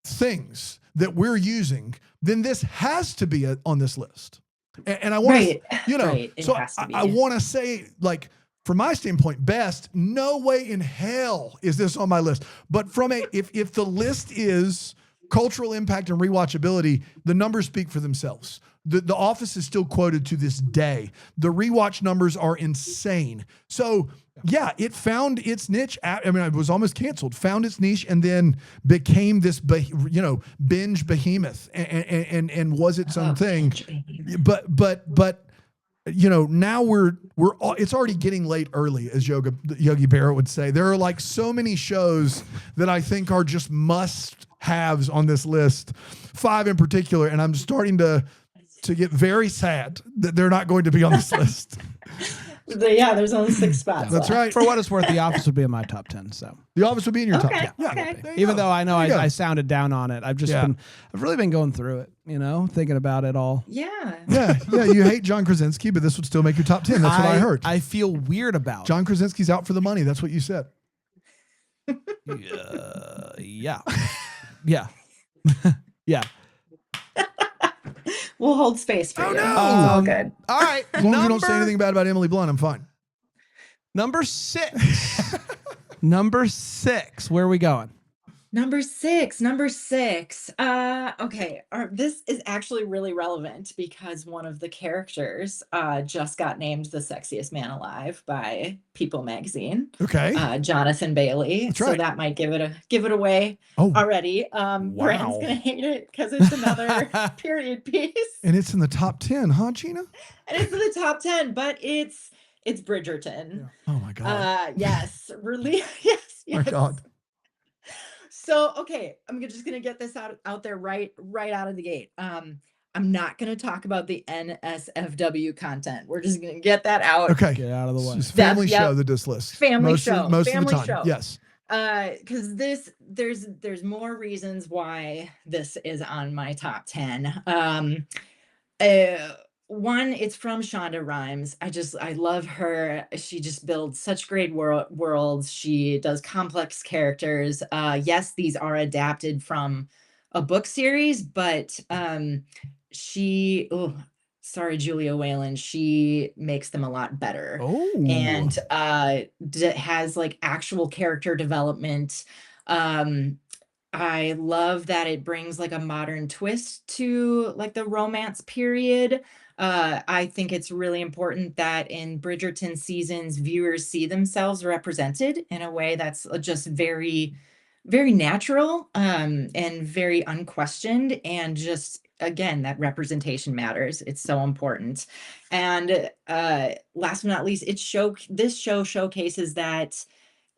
things that we're using, then this has to be on this list. And I want to, you know, so I want to say, like, from my standpoint, best, no way in hell is this on my list. But from if the list is cultural impact and rewatchability, the numbers speak for themselves. The Office is still quoted to this day. The rewatch numbers are insane. So yeah, it found its niche. It was almost canceled, found its niche, and then became this, binge behemoth and was its own thing. But you know, now it's already getting late early, as Yogi Berra would say. There are like so many shows that I think are just must-haves on this list, 5 in particular, and I'm starting to get very sad that they're not going to be on this list. Yeah, there's only 6 spots. That's left. right. For what it's worth, The Office would be in my top 10. So The Office would be in your top 10. Okay. even though I know I sounded down on it, I've really been going through it, you know, thinking about it all. Yeah. Yeah. You hate John Krasinski, but this would still make your top 10. That's what I heard. I feel weird about John Krasinski's out for the money. That's what you said. Yeah. Yeah. Yeah. We'll hold space for you. no. It's all good. All right. As long as you don't say anything bad about Emily Blunt, I'm fine. Number 6. Number 6. Where are we going? Number six. Okay. This is actually really relevant because one of the characters just got named the sexiest man alive by People magazine. Okay. Jonathan Bailey. That's so right. that might give it away Oh, already. Brandon's gonna hate it because it's another period piece. and it's in the top 10, huh, Gina? And it's in the top 10, but it's Bridgerton. Oh my God. Yes. Really? Yes. My God. So, okay, I'm just gonna get this out there right out of the gate. I'm not gonna talk about the NSFW content. We're just gonna get that out. Okay. Get out of the way. It's family show, the diss list. Most of the time. Yes. Because there's more reasons why this is on my top 10. One, it's from Shonda Rhimes. I love her. She just builds such great worlds. She does complex characters. Yes, these are adapted from a book series, but Julia Whalen, she makes them a lot better. Oh. And has like actual character development. I love that it brings like a modern twist to like the romance period. I think it's really important that in Bridgerton seasons, viewers see themselves represented in a way that's just very, very natural and very unquestioned. And just, again, that representation matters. It's so important. And last but not least, this show showcases that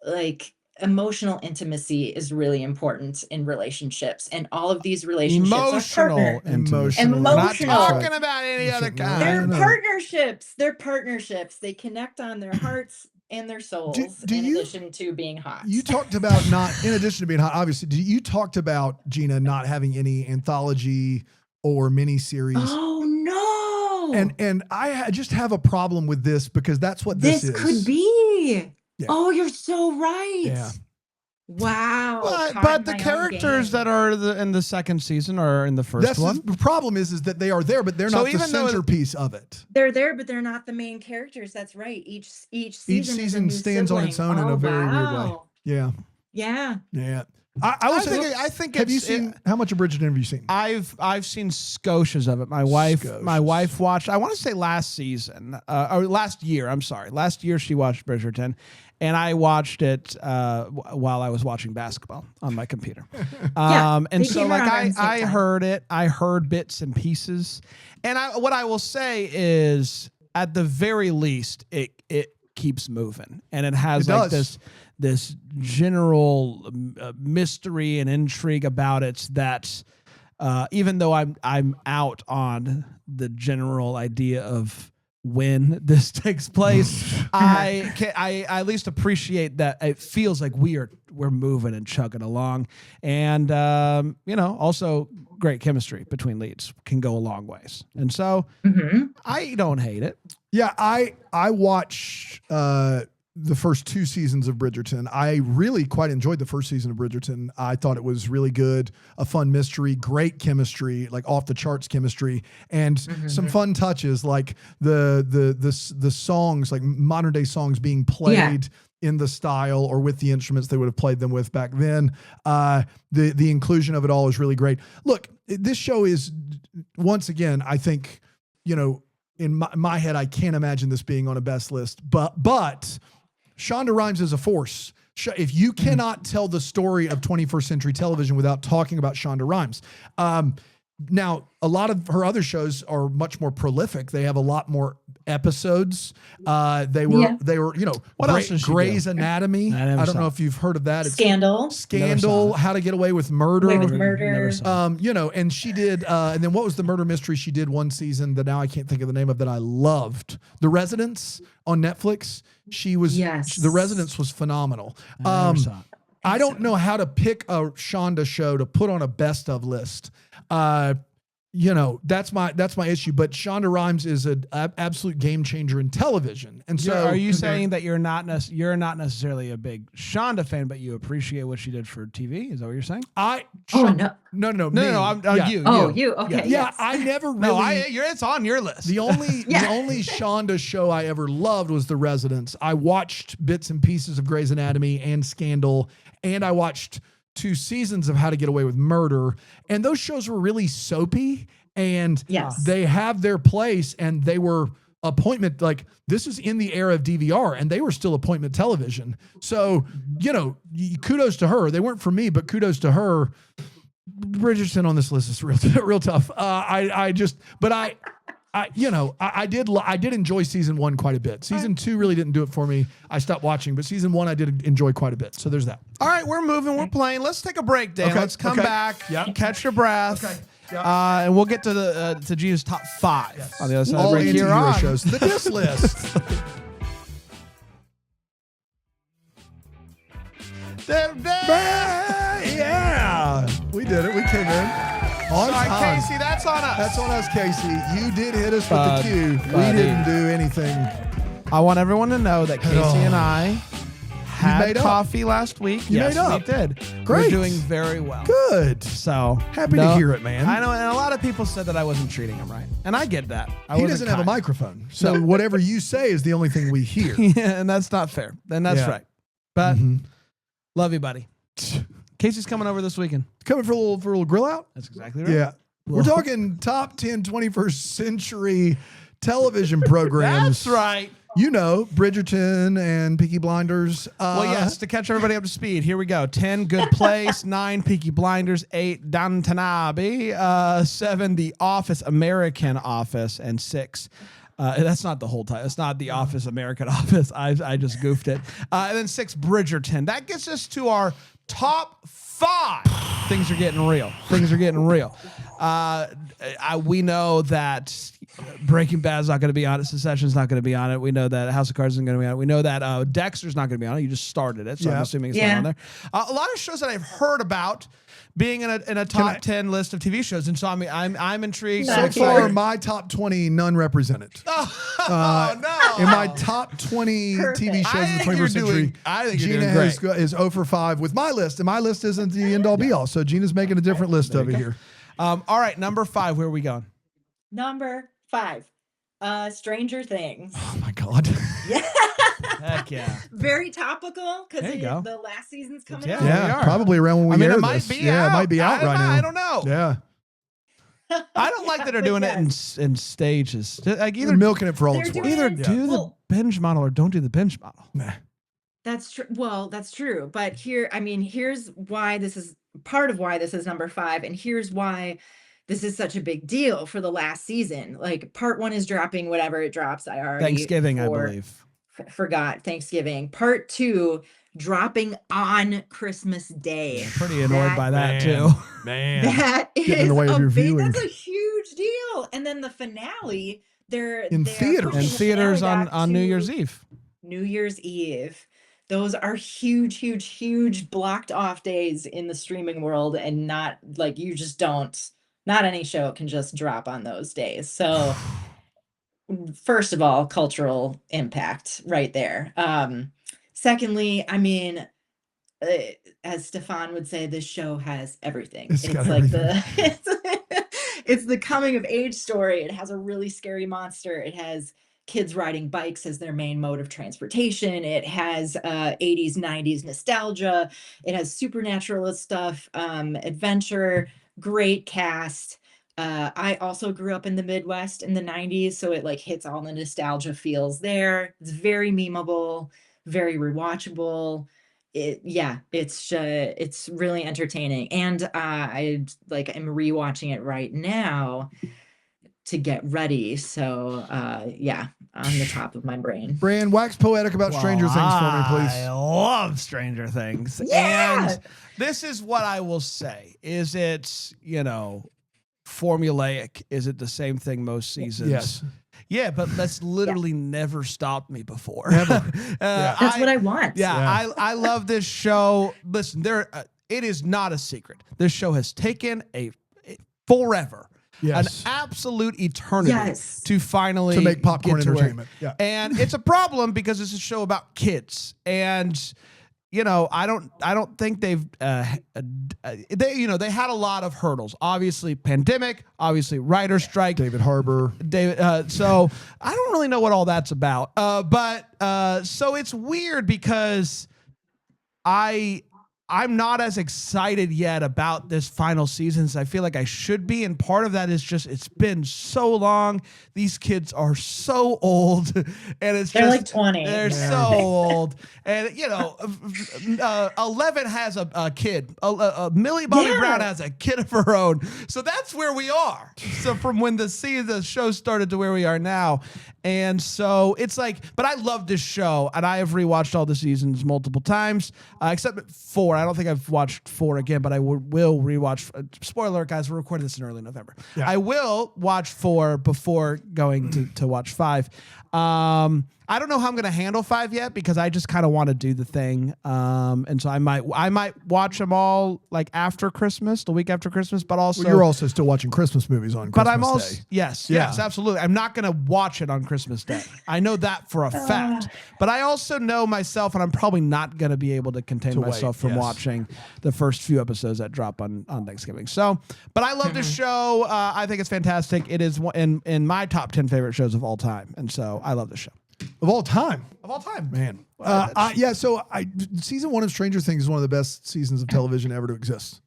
like emotional intimacy is really important in relationships, and all of these relationships are Emotional. Not talking about any other kind. They're partnerships. They connect on their hearts and their souls in addition to being hot. You talked about in addition to being hot, obviously, you talked about, Gina, not having any anthology or miniseries. Oh no. And I just have a problem with this because that's what this is. Could be. Yeah. Oh, you're so right. Yeah. Wow. But caught the my own characters game. that are in the second season are in the first That's one. the problem is that they are there, but they're So not the even though centerpiece of it. They're there, but they're not the main characters. That's right. Each season Each is a season new stands on its own in sibling. a very weird way. Wow. Yeah. Yeah. Yeah. I will say, I think have you it's- seen, how much of Bridgerton have you seen? I've seen scotias of it. My wife watched. I want to say last season or last year. I'm sorry, last year she watched Bridgerton, and I watched it while I was watching basketball on my computer. Yeah, And they so came like around around the same I time. heard it. I heard bits and pieces, and what I will say is, at the very least, it keeps moving, and it has It like does. this general mystery and intrigue about it that even though I'm out on the general idea of when this takes place, I at least appreciate that it feels like we're moving and chugging along, and also great chemistry between leads can go a long ways, and so I don't hate it. Yeah, I watched the first 2 seasons of Bridgerton. I really quite enjoyed the first season of Bridgerton. I thought it was really good, a fun mystery, great chemistry, like off the charts chemistry, and some fun touches like the songs, like modern day songs being played in the style or with the instruments they would have played them with back then. The inclusion of it all is really great. Look, this show is, once again, I think, in my head, I can't imagine this being on a best list, but Shonda Rhimes is a force. If you cannot tell the story of 21st century television without talking about Shonda Rhimes, now a lot of her other shows are much more prolific. They have a lot more episodes. They were, What else does she Grey's do? Anatomy. I never I don't saw know it. if you've heard of that. It's Scandal. Scandal, How to Get Away with Murder. Away with Never Murder. saw it. And she did, and then what was the murder mystery she did one season that now I can't think of the name of that I loved? The Residence on Netflix. Yes. The Residence was phenomenal. I never saw it. I don't know how to pick a Shonda show to put on a best of list. That's my issue. But Shonda Rhimes is an absolute game changer in television. And so, Are you saying that you're not necessarily a big Shonda fan, but you appreciate what she did for TV? Is that what you're saying? Oh, no. No, No, me. I'm Yeah. you. Oh, you. Okay. Yeah, yes. I never really. No, it's on your list. The only Shonda show I ever loved was The Residence. I watched bits and pieces of Grey's Anatomy and Scandal, and I watched 2 seasons of How to Get Away with Murder, and those shows were really soapy, and Yes. they have their place, and they were appointment, like this is in the era of DVR, and they were still appointment television. So, kudos to her. They weren't for me, but kudos to her. Bridgerton on this list is real tough. I did enjoy season 1 quite a bit. Season 2 really didn't do it for me. I stopped watching, but season 1 I did enjoy quite a bit. So there's that. All right, we're moving. We're playing. Let's take a break, Dan. Okay, Let's come okay. back. Yep. Catch your breath. Okay, yep. And we'll get to Gina's top 5 on the other side of All the break. Here anti-hero on. shows. The Diss List. Yeah, we did it. We came in on Sorry, time. Casey, that's on us. That's on us, Casey. You did hit us with Bud, the cue. We buddy. didn't do anything. I want everyone to know that Casey and I had made up. coffee last week. You yes, made up. we did. Great. We're doing very well. Good. So Happy to hear it, man. I know, and a lot of people said that I wasn't treating him right, and I get that. He doesn't have a microphone, so whatever you say is the only thing we hear. Yeah, and that's not fair. Then that's Yeah. right. But Mhm. love you, buddy. Casey's coming over this weekend. Coming for a little grill out? That's exactly right. Yeah. We're talking top 10 21st century television programs. That's right. Bridgerton and Peaky Blinders. Well, yes, to catch everybody up to speed, here we go. 10, Good Place. 9, Peaky Blinders. 8, Downton Abbey. 7, The Office, American Office. And 6, that's not the whole title. It's not The Office, American Office. I just goofed it. And then 6, Bridgerton. That gets us to our top 5. Things are getting real. Things are getting real. We know that Breaking Bad's not going to be on it. Succession's not going to be on it. We know that House of Cards isn't going to be on it. We know that Dexter's not going to be on it. You just started it, so I'm assuming it's not on there. A lot of shows that I've heard about being in a top 10 list of TV shows, and so I'm intrigued. So far, my top 20, none represented. No! In my top 20 TV shows in the 21st century, I think Gina you're doing great. is 0 for 5 with my list, and my list isn't the end all be all. So Gina's making a different list over here. All right, number 5. Where are we going? Number 5, Stranger Things. Oh my God. Yeah. Heck yeah! Very topical because There you go. the last season's coming Yeah. out. we Yeah, are. probably around when we I mean, air it might this. be Yeah, out. it might be out right now. I don't know. Yeah. I don't like that they're But doing yes. it in stages. Like They're either milking it for all They're it's worth. doing either it- do the Well- binge model or don't do the binge model. Nah. That's true. Well, that's true. But here's why this is part of why this is number 5. And here's why this is such a big deal for the last season. Like part 1 is dropping whatever it drops. I already Thanksgiving, I believe. forgot Thanksgiving. Part 2 dropping on Christmas Day. Pretty annoyed by that Man. too. Man. That Getting in is the way of your viewing. that's a huge deal. And then the finale, they're In they're theaters. pushing In the theaters finale on back New to Year's Eve. New Year's Eve. Those are huge blocked off days in the streaming world, and not like you just don't. Not any show can just drop on those days. So, first of all, cultural impact right there. Secondly, I mean, as Stefan would say, this show has everything. It's It's got like it's the coming of age story. It has a really scary monster. It has kids riding bikes as their main mode of transportation. It has 80s, 90s nostalgia. It has supernatural stuff, adventure, great cast. I also grew up in the Midwest in the 90s, so it like hits all the nostalgia feels there. It's very memeable, very rewatchable. It's really entertaining. And I am rewatching it right now to get ready. So on the top of my brain. Brand, wax poetic about Stranger Things for me, I please. love Stranger Things. Yeah! And this is what I will say. Is it, formulaic? Is it the same thing most seasons? Yes. Yeah, but that's literally never stopped me before. Never. That's what I want. Yeah, I love this show. Listen, it is not a secret. This show has taken a forever, Yes. an absolute eternity Yes. to finally To make popcorn get to where- entertainment. Yeah. And it's a problem because it's a show about kids, and I don't think they had a lot of hurdles. Obviously, pandemic. Obviously, writer strike. David Harbour. So I don't really know what all that's about. But so it's weird because I'm not as excited yet about this final season as I feel like I should be. And part of that is just, it's been so long. These kids are so old, and They're like 20. They're Yeah. so old. And 11 has a kid. Millie Bobby Yeah. Brown has a kid of her own. So that's where we are. So from when the show started to where we are now. And so it's like, but I love this show, and I have rewatched all the seasons multiple times, except 4. I don't think I've watched 4 again, but I will rewatch. Spoiler alert, guys, we're recording this in early November. Yeah. I will watch 4 before going to watch 5. I don't know how I'm going to handle 5 yet because I just kind of want to do the thing. And so I might watch them all like after Christmas, the week after Christmas, but also Well, you're also still watching Christmas movies on Christmas but I'm also Day. yes, Yeah. yes, absolutely. I'm not going to watch it on Christmas Day. I know that for a fact. But I also know myself, and I'm probably not going to be able to contain To wait, myself from yes. watching the first few episodes that drop on Thanksgiving. So, but I love this show. I think it's fantastic. It is in my top 10 favorite shows of all time, and so I love this show Of all time. of all time. Man. That's- So season 1 of Stranger Things is one of the best seasons of television ever to exist.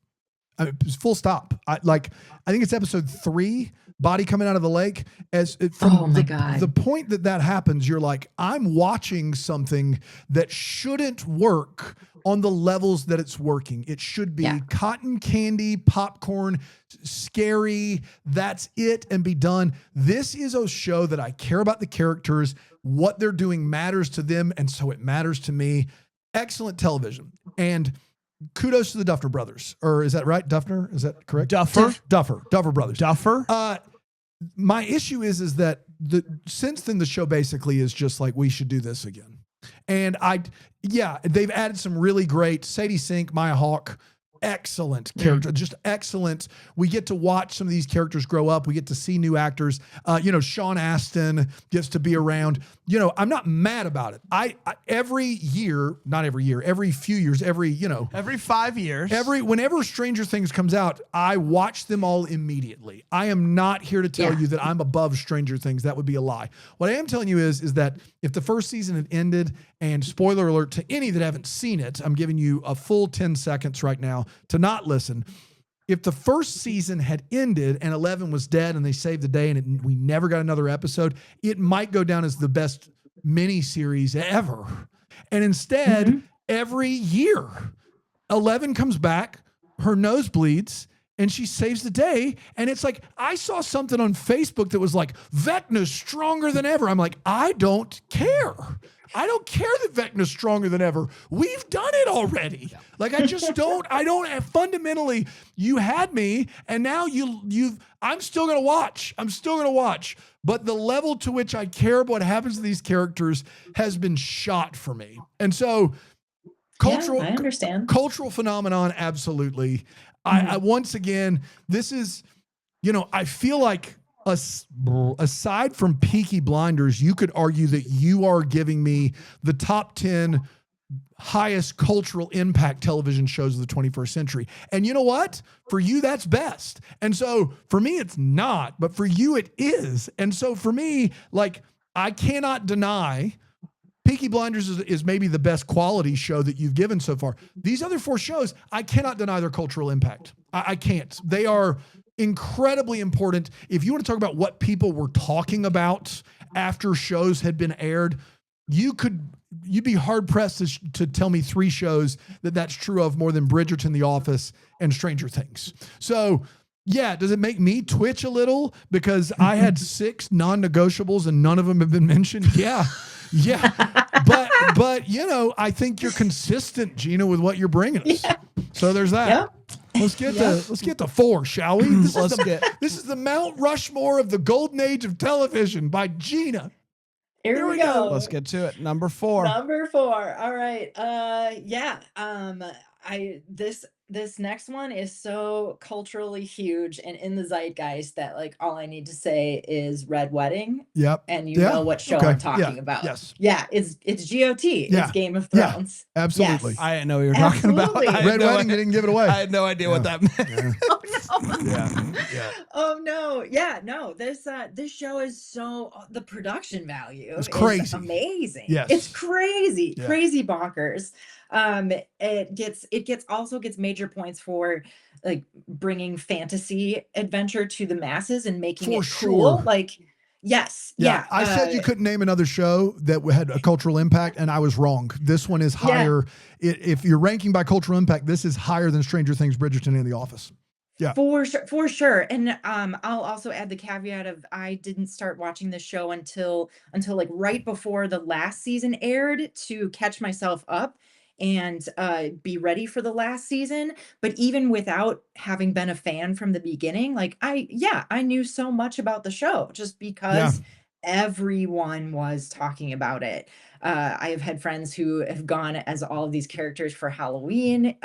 I mean, full stop. I think it's episode 3, body coming out of the lake. Oh my God. The point that happens, you're like, I'm watching something that shouldn't work on the levels that it's working. It should be cotton candy, popcorn, scary. That's it, and be done. This is a show that I care about the characters. What they're doing matters to them, and so it matters to me. Excellent television. And kudos to the Duffner brothers, or is that right? Duffner, is that correct? Duffer Duffer brothers. Duffer. My issue is that since then the show basically is just like, we should do this again. And they've added some really great Sadie Sink, Maya Hawke, excellent character, just excellent. We get to watch some of these characters grow up. We get to see new actors. Sean Astin gets to be around. I'm not mad about it. I every few years, Every 5 years. whenever Stranger Things comes out, I watch them all immediately. I am not here to tell you that I'm above Stranger Things. That would be a lie. What I am telling you is that if the first season had ended, and spoiler alert to any that haven't seen it, I'm giving you a full 10 seconds right now to not listen. If the first season had ended and 11 was dead and they saved the day and we never got another episode, it might go down as the best miniseries ever. And instead, every year, 11 comes back, her nose bleeds, and she saves the day. And it's like, I saw something on Facebook that was like, Vecna's stronger than ever. I'm like, I don't care. I don't care that Vecna's stronger than ever. We've done it already. Like, I just don't, fundamentally, you had me, and now I'm still going to watch. But the level to which I care about what happens to these characters has been shot for me. And so, I understand. Cultural phenomenon, absolutely. I once again, this is, I feel like aside from Peaky Blinders, you could argue that you are giving me the top 10 highest cultural impact television shows of the 21st century. And you know what? For you, that's best. And so for me, it's not, but for you, it is. And so for me, like, I cannot deny Peaky Blinders is maybe the best quality show that you've given so far. These other 4 shows, I cannot deny their cultural impact. I can't. They are incredibly important. If you want to talk about what people were talking about after shows had been aired, you'd be hard pressed to tell me 3 shows that's true of more than Bridgerton, The Office, and Stranger Things. So yeah, does it make me twitch a little because I had 6 non-negotiables and none of them have been mentioned? Yeah. But I think you're consistent, Gina, with what you're bringing us. Yeah. So there's that. Yeah. Let's get to 4, shall we? This is the Mount Rushmore of the golden age of television by Gina. Here we go. Let's get to it. Number 4. All right. This next one is so culturally huge and in the zeitgeist that, like, all I need to say is Red Wedding. Yep. And you know what show I'm talking about. Yes. Yeah, it's GOT. Yeah. It's Game of Thrones. Yeah, absolutely. I didn't know what you were talking about. Red Wedding, you didn't give it away. I had no idea what that meant. Yeah. Oh no. Yeah, no. This show is the production value It's crazy. is amazing. Yes. It's crazy. Yeah. Crazy bonkers. It gets major points for, like, bringing fantasy adventure to the masses and making it cool. Sure. Like, yes. Yeah. I said you couldn't name another show that had a cultural impact, and I was wrong. This one is higher. If you're ranking by cultural impact, this is higher than Stranger Things, Bridgerton, and The Office. Yeah, for sure. And I'll also add the caveat of I didn't start watching this show until like right before the last season aired to catch myself up and be ready for the last season. But even without having been a fan from the beginning, like I knew so much about the show just because everyone was talking about it. I have had friends who have gone as all of these characters for Halloween.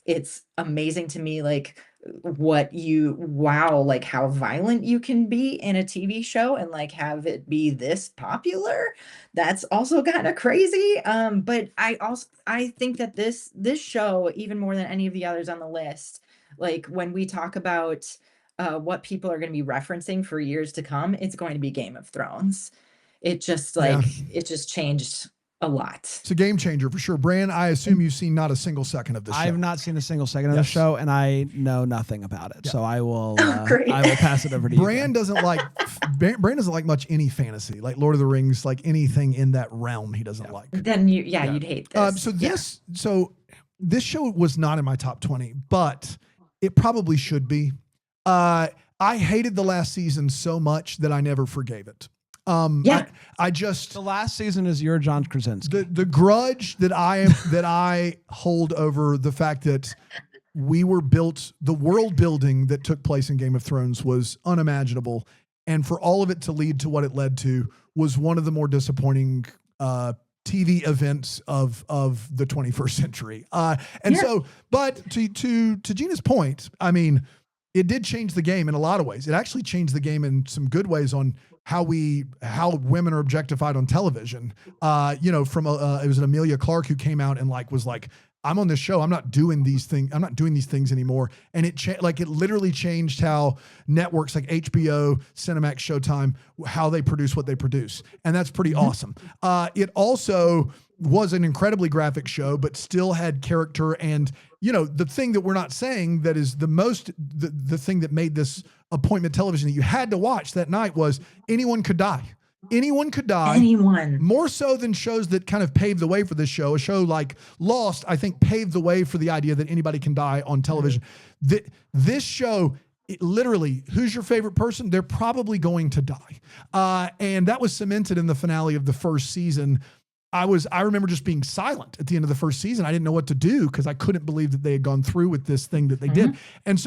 It's amazing to me, like, like how violent you can be in a TV show and, like, have it be this popular. That's also kind of crazy. But I think that this show, even more than any of the others on the list, like, when we talk about what people are going to be referencing for years to come, it's going to be Game of Thrones. It just it just changed a lot. It's a game changer for sure. Bran, I assume you've seen not a single second of this show. I have not seen a single second of the show, and I know nothing about it. So I will pass it over to you. Bran doesn't like much any fantasy, like Lord of the Rings, like anything in that realm he doesn't like. Then you'd hate this. So this show was not in my top 20, but it probably should be. I hated the last season so much that I never forgave it. Yeah. I just The last season is your John Krasinski. the grudge that I hold over the fact that the world building that took place in Game of Thrones was unimaginable, and for all of it to lead to what it led to was one of the more disappointing TV events of the 21st century. So, but to Gina's point, I mean, it did change the game in a lot of ways. It actually changed the game in some good ways on how women are objectified on television. It was an Amelia Clark who came out and was like, I'm on this show. I'm not doing these things. I'm not doing these things anymore. And it literally changed how networks like HBO, Cinemax, Showtime, how they produce what they produce. And that's pretty awesome. It also was an incredibly graphic show, but still had character. And, the thing that we're not saying that is the thing that made this appointment television that you had to watch that night was anyone could die. Anyone could die. Anyone. More so than shows that kind of paved the way for this show. A show like Lost, I think, paved the way for the idea that anybody can die on television. This show, literally, who's your favorite person? They're probably going to die. And that was cemented in the finale of the first season. I remember just being silent at the end of the first season. I didn't know what to do because I couldn't believe that they had gone through with this thing that they did. And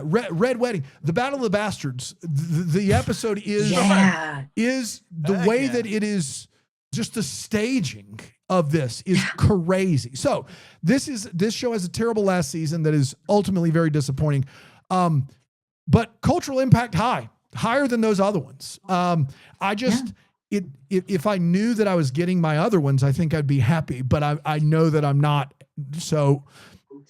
Red Wedding, the Battle of the Bastards, the episode is the way that it is, just the staging of this is crazy. So this show has a terrible last season that is ultimately very disappointing. But cultural impact higher than those other ones. If I knew that I was getting my other ones, I think I'd be happy, but I know that I'm not. So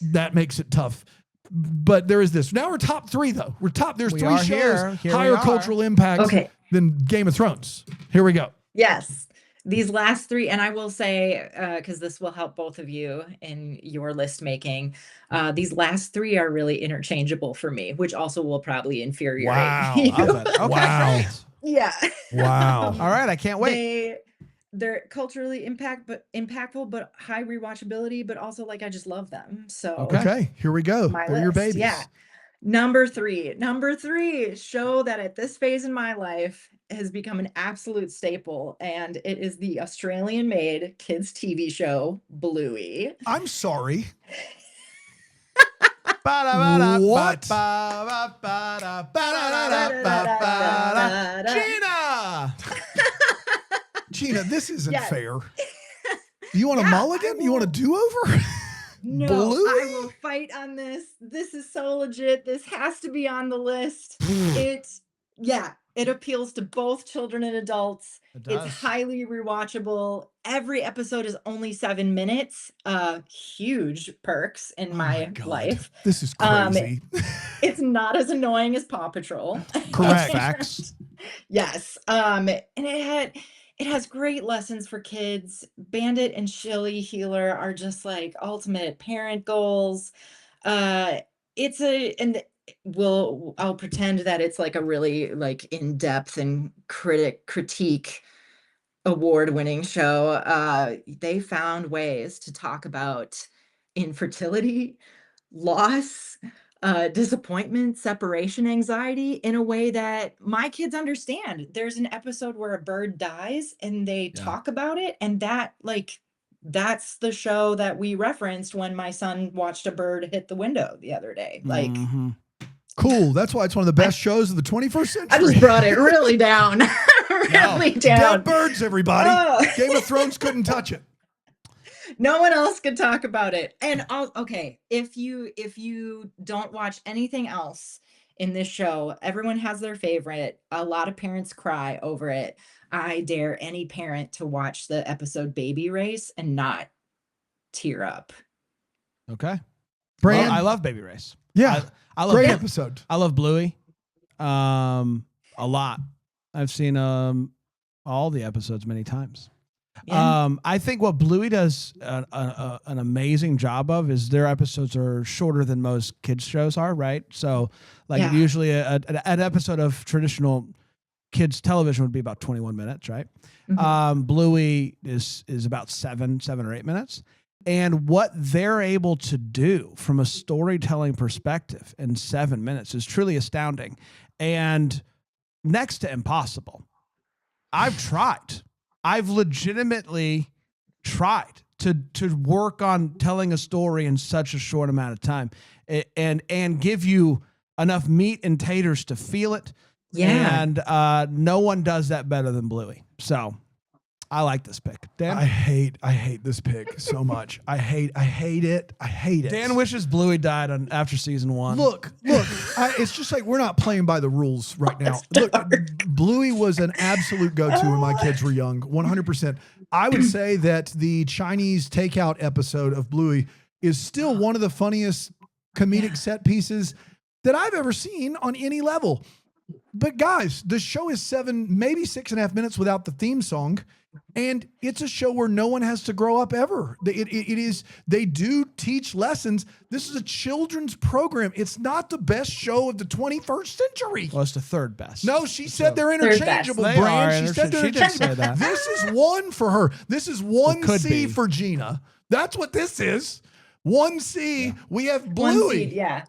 that makes it tough. But there is this. Now we're top three though. There's three shows higher cultural impact than Game of Thrones. Here we go. Yes. These last three, and I will say, because this will help both of you in your list making, these last three are really interchangeable for me, which also will probably infuriate you. Okay. Wow. Yeah. Wow. All right. I can't wait. They're culturally impactful, but high rewatchability, but also I just love them. So okay, here we go. They're your babies. Yeah. Number three, show that at this phase in my life has become an absolute staple, and it is the Australian-made kids TV show Bluey. I'm sorry. What? Gina, this isn't fair. You want a mulligan? You want a do-over? No, Bluey? I will fight on this. This is so legit. This has to be on the list. It appeals to both children and adults. It's highly rewatchable. Every episode is only 7 minutes. Huge perks in my life. This is crazy. It's not as annoying as Paw Patrol. Correct. Facts. Yes. And it has great lessons for kids. Bandit and Shilly Healer are just ultimate parent goals. I'll pretend that it's a really in-depth and critique award-winning show. They found ways to talk about infertility, loss, disappointment, separation anxiety in a way that my kids understand. There's an episode where a bird dies and they talk about it, and that's the show that we referenced when my son watched a bird hit the window the other day. Cool. That's why it's one of the best shows of the 21st century. I just brought it really down. Down. Dead birds, everybody. Oh. Game of Thrones couldn't touch it. No one else could talk about it. And if you don't watch anything else in this show, everyone has their favorite. A lot of parents cry over it. I dare any parent to watch the episode Baby Race and not tear up. Okay. Brand, I love Baby Race. Yeah. I love great it. episode. I love Bluey. A lot. I've seen all the episodes many times. Yeah. I think what Bluey does an amazing job of is their episodes are shorter than most kids shows are, right? So usually an episode of traditional kids television would be about 21 minutes, right? Mm-hmm. Bluey is about 7 or 8 minutes. And what they're able to do from a storytelling perspective in 7 minutes is truly astounding and next to impossible. I've tried. I've legitimately tried to work on telling a story in such a short amount of time, and give you enough meat and taters to feel it. Yeah. And no one does that better than Bluey. So I like this pick. Dan? I hate this pick so much. I hate it. I hate it. Dan wishes Bluey died after season 1. Look, it's just like we're not playing by the rules right now. Look, Bluey was an absolute go-to when my kids were young, 100%. I would say that the Chinese takeout episode of Bluey is still one of the funniest comedic set pieces that I've ever seen on any level. But guys, the show is 7, maybe 6.5 minutes without the theme song. And it's a show where no one has to grow up ever. It is, they do teach lessons. This is a children's program. It's not the best show of the 21st century. Well, it's the third best. No, she said they're interchangeable, They Brand. are She said they're she did say interchangeable. that. This is 1 for her. This is 1 could C be. for Gina. That's what this is. 1 C. We have One Bluey. seed, yeah.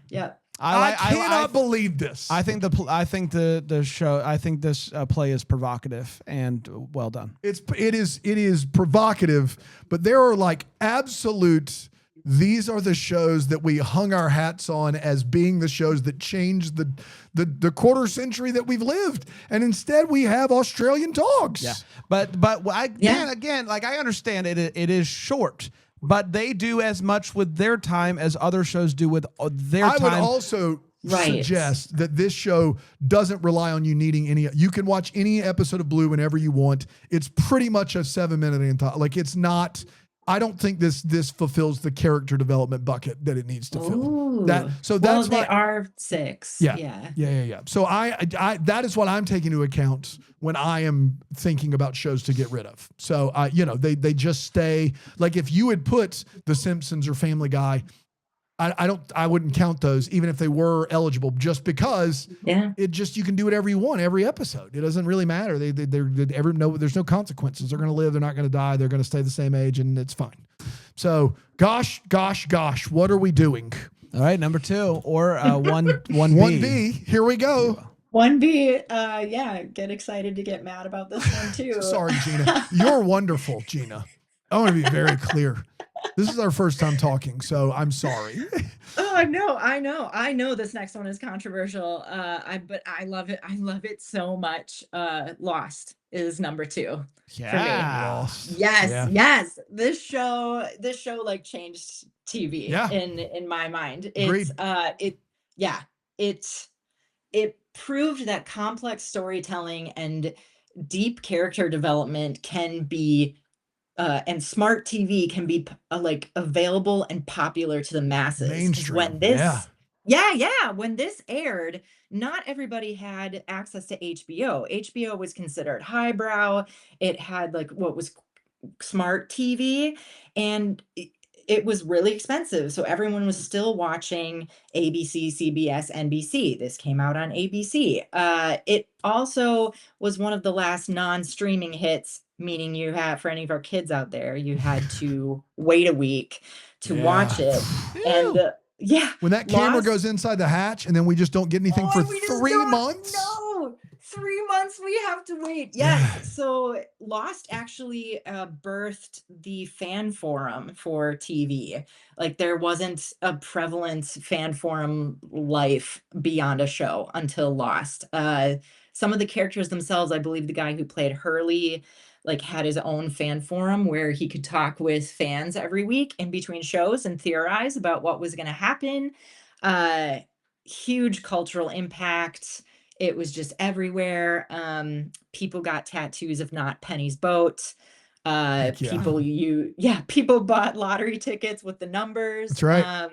Yep. I cannot believe this. I think the show. I think this play is provocative and well done. It is provocative, but there are like absolute. These are the shows that we hung our hats on as being the shows that changed the quarter century that we've lived, and instead we have Australian dogs. Yeah, but again, like I understand it is short. But they do as much with their time as other shows do with their time. I would also suggest that this show doesn't rely on you needing any. You can watch any episode of Blue whenever you want. It's pretty much a 7-minute like it's not. I don't think this fulfills the character development bucket that it needs to fill. Ooh. That's well, why they are 6. Yeah. So I that is what I'm taking into account when I am thinking about shows to get rid of. So they just stay. Like if you had put The Simpsons or Family Guy, I wouldn't count those even if they were eligible, just because you can do whatever you want every episode. It doesn't really matter. There's no consequences. They're going to live. They're not going to die. They're going to stay the same age, and it's fine. So gosh, what are we doing? All right, number 2 or 1B. 1B. Here we go. 1B. Get excited to get mad about this one too. Sorry, Gina. You're wonderful, Gina. I want to be very clear. This is our first time talking, so I'm sorry. Oh, I know this next one is controversial. But I love it. I love it so much. Lost is number 2 for me. Lost. Yes. This show like changed TV in my mind. Agreed. It proved that complex storytelling and deep character development can be and smart TV can be like available and popular to the masses. Mainstream. When this, when this aired, not everybody had access to HBO. HBO was considered highbrow. It had like what was smart TV, and it was really expensive. So everyone was still watching ABC, CBS, NBC. This came out on ABC. It also was one of the last non-streaming hits, meaning you have, for any of our kids out there, you had to wait a week to watch it. And when that camera goes inside the hatch and then we just don't get anything for 3 months. No, 3 months we have to wait. Yes. So Lost actually birthed the fan forum for TV. Like there wasn't a prevalent fan forum life beyond a show until Lost. Some of the characters themselves, I believe the guy who played Hurley like had his own fan forum where he could talk with fans every week in between shows and theorize about what was going to happen. Huge cultural impact. It was just everywhere. People got tattoos of Not Penny's Boat. People bought lottery tickets with the numbers. That's right.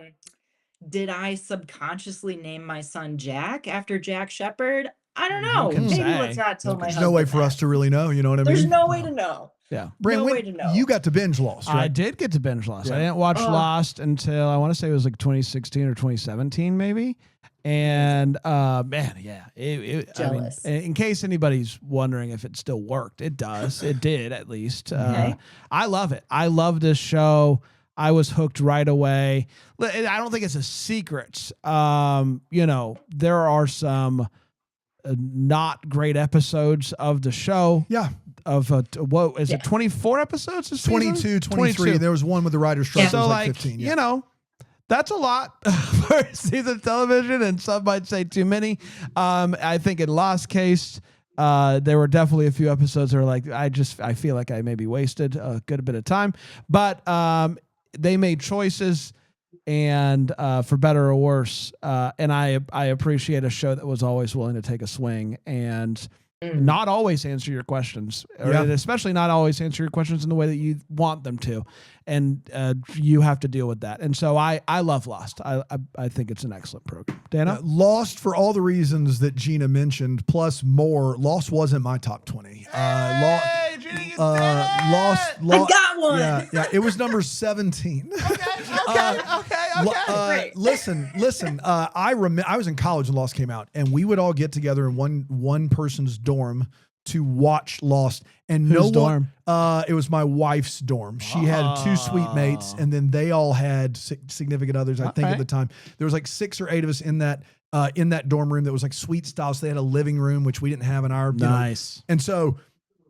Did I subconsciously name my son Jack after Jack Shepherd? I don't know. can Maybe say. let's not tell my There's husband no way for that. us to really know. You know what I mean? There's no way to know. Yeah. Brand, no way to know. You got to binge Lost, right? I did get to binge Lost. Yeah. I didn't watch Lost until I want to say it was like 2016 or 2017, maybe. And Jealous. in case anybody's wondering if it still worked, it does. It did, at least. Okay. I love it. I love this show. I was hooked right away. I don't think it's a secret. There are some not great episodes of the show. Yeah. Of what is it? 24 episodes? This season? 22, 23. There was one with the writer's strike. Yeah. It was So like like 15. Yeah. you know, that's a lot for a season of television, and some might say too many. I think in Lost case, there were definitely a few episodes that were like, I feel like I maybe wasted a good bit of time, but they made choices, and for better or worse, and I appreciate a show that was always willing to take a swing and not always answer your questions, Yeah. and especially not always answer your questions in the way that you want them to, and you have to deal with that. And so I love Lost. I think it's an excellent program. Dana? Lost for all the reasons that Gina mentioned, plus more. Lost wasn't my top 20. Hey, Gina, you Lost. I got one. Yeah. It was number 17. Great. Listen. I was in college when Lost came out, and we would all get together in one person's dorm to watch Lost. And Whose dorm? It was my wife's dorm. She had two suite mates, and then they all had significant others. I think Okay. at the time there was like 6 or 8 of us in that dorm room that was like suite style. So they had a living room, which we didn't have in our. Nice. And so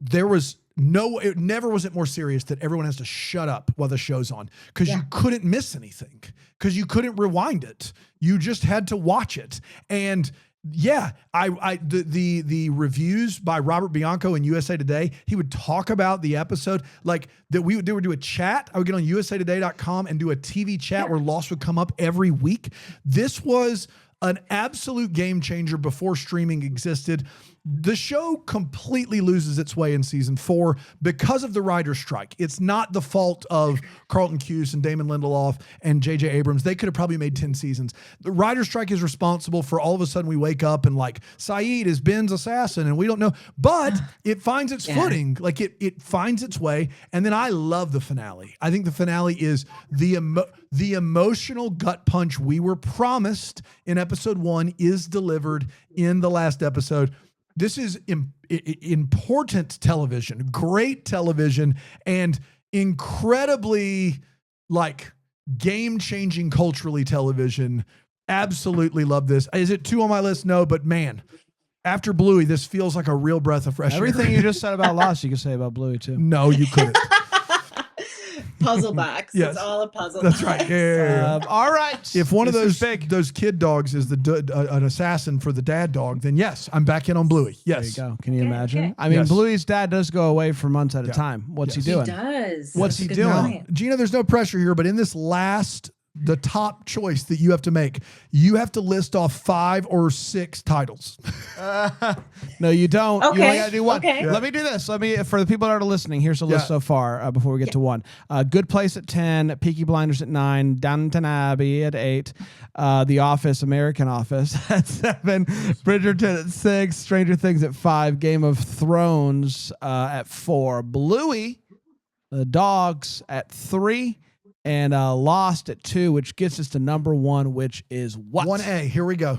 there was it never was it more serious that everyone has to shut up while the show's on, because you couldn't miss anything, because you couldn't rewind it. You just had to watch it. And yeah, the reviews by Robert Bianco in USA Today, he would talk about the episode like that. They would do a chat. I would get on usatoday.com and do a TV chat where Lost would come up every week. This was an absolute game changer before streaming existed. The show completely loses its way in season 4 because of the writer's strike. It's not the fault of Carlton Cuse and Damon Lindelof and J.J. Abrams. They could have probably made 10 seasons. The writer's strike is responsible for all of a sudden we wake up and like Saeed is Ben's assassin and we don't know, but it finds its footing. Like it finds its way. And then I love the finale. I think the finale is the emotional gut punch we were promised in episode 1 is delivered in the last episode. This is important television, great television, and incredibly like game-changing culturally television. Absolutely love this. Is it 2 on my list? No, but man, after Bluey, this feels like a real breath of fresh air. Everything you just said about Lost, you can say about Bluey too. No, you couldn't. Puzzle box. Yes. It's all a puzzle That's box. right. Yeah. All right. If one of This is those kid dogs is an assassin for the dad dog, then yes, I'm back in on Bluey. Yes. There you go. Can you imagine? okay. I mean, Yes. Bluey's dad does go away for months at a time. What's he Yes. doing? He does. What's That's he a good doing? point. Gina, there's no pressure here, but in this the top choice that you have to make, you have to list off 5 or 6 titles. No, you don't. You only Okay. got to do one. Okay. Let me do this. For the people that are listening, here's a list so far before we get to 1. Good Place at 10, Peaky Blinders at 9, Downton Abbey at 8, The Office, American Office at 7, Bridgerton at 6, Stranger Things at 5, Game of Thrones at 4, Bluey, The Dogs at 3, and Lost at 2, which gets us to number 1, which is what? 1A. Here we go.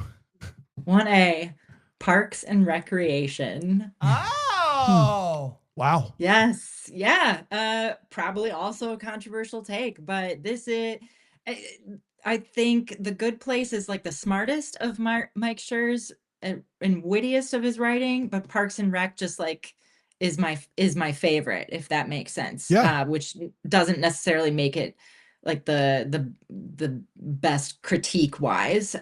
1A, Parks and Recreation. Oh. Wow. Yes. Yeah. Probably also a controversial take, but this is, I think The Good Place is like the smartest of Mike Schur's and wittiest of his writing, but Parks and Rec just like is my favorite, if that makes sense. Yeah. Which doesn't necessarily make it like the best critique wise.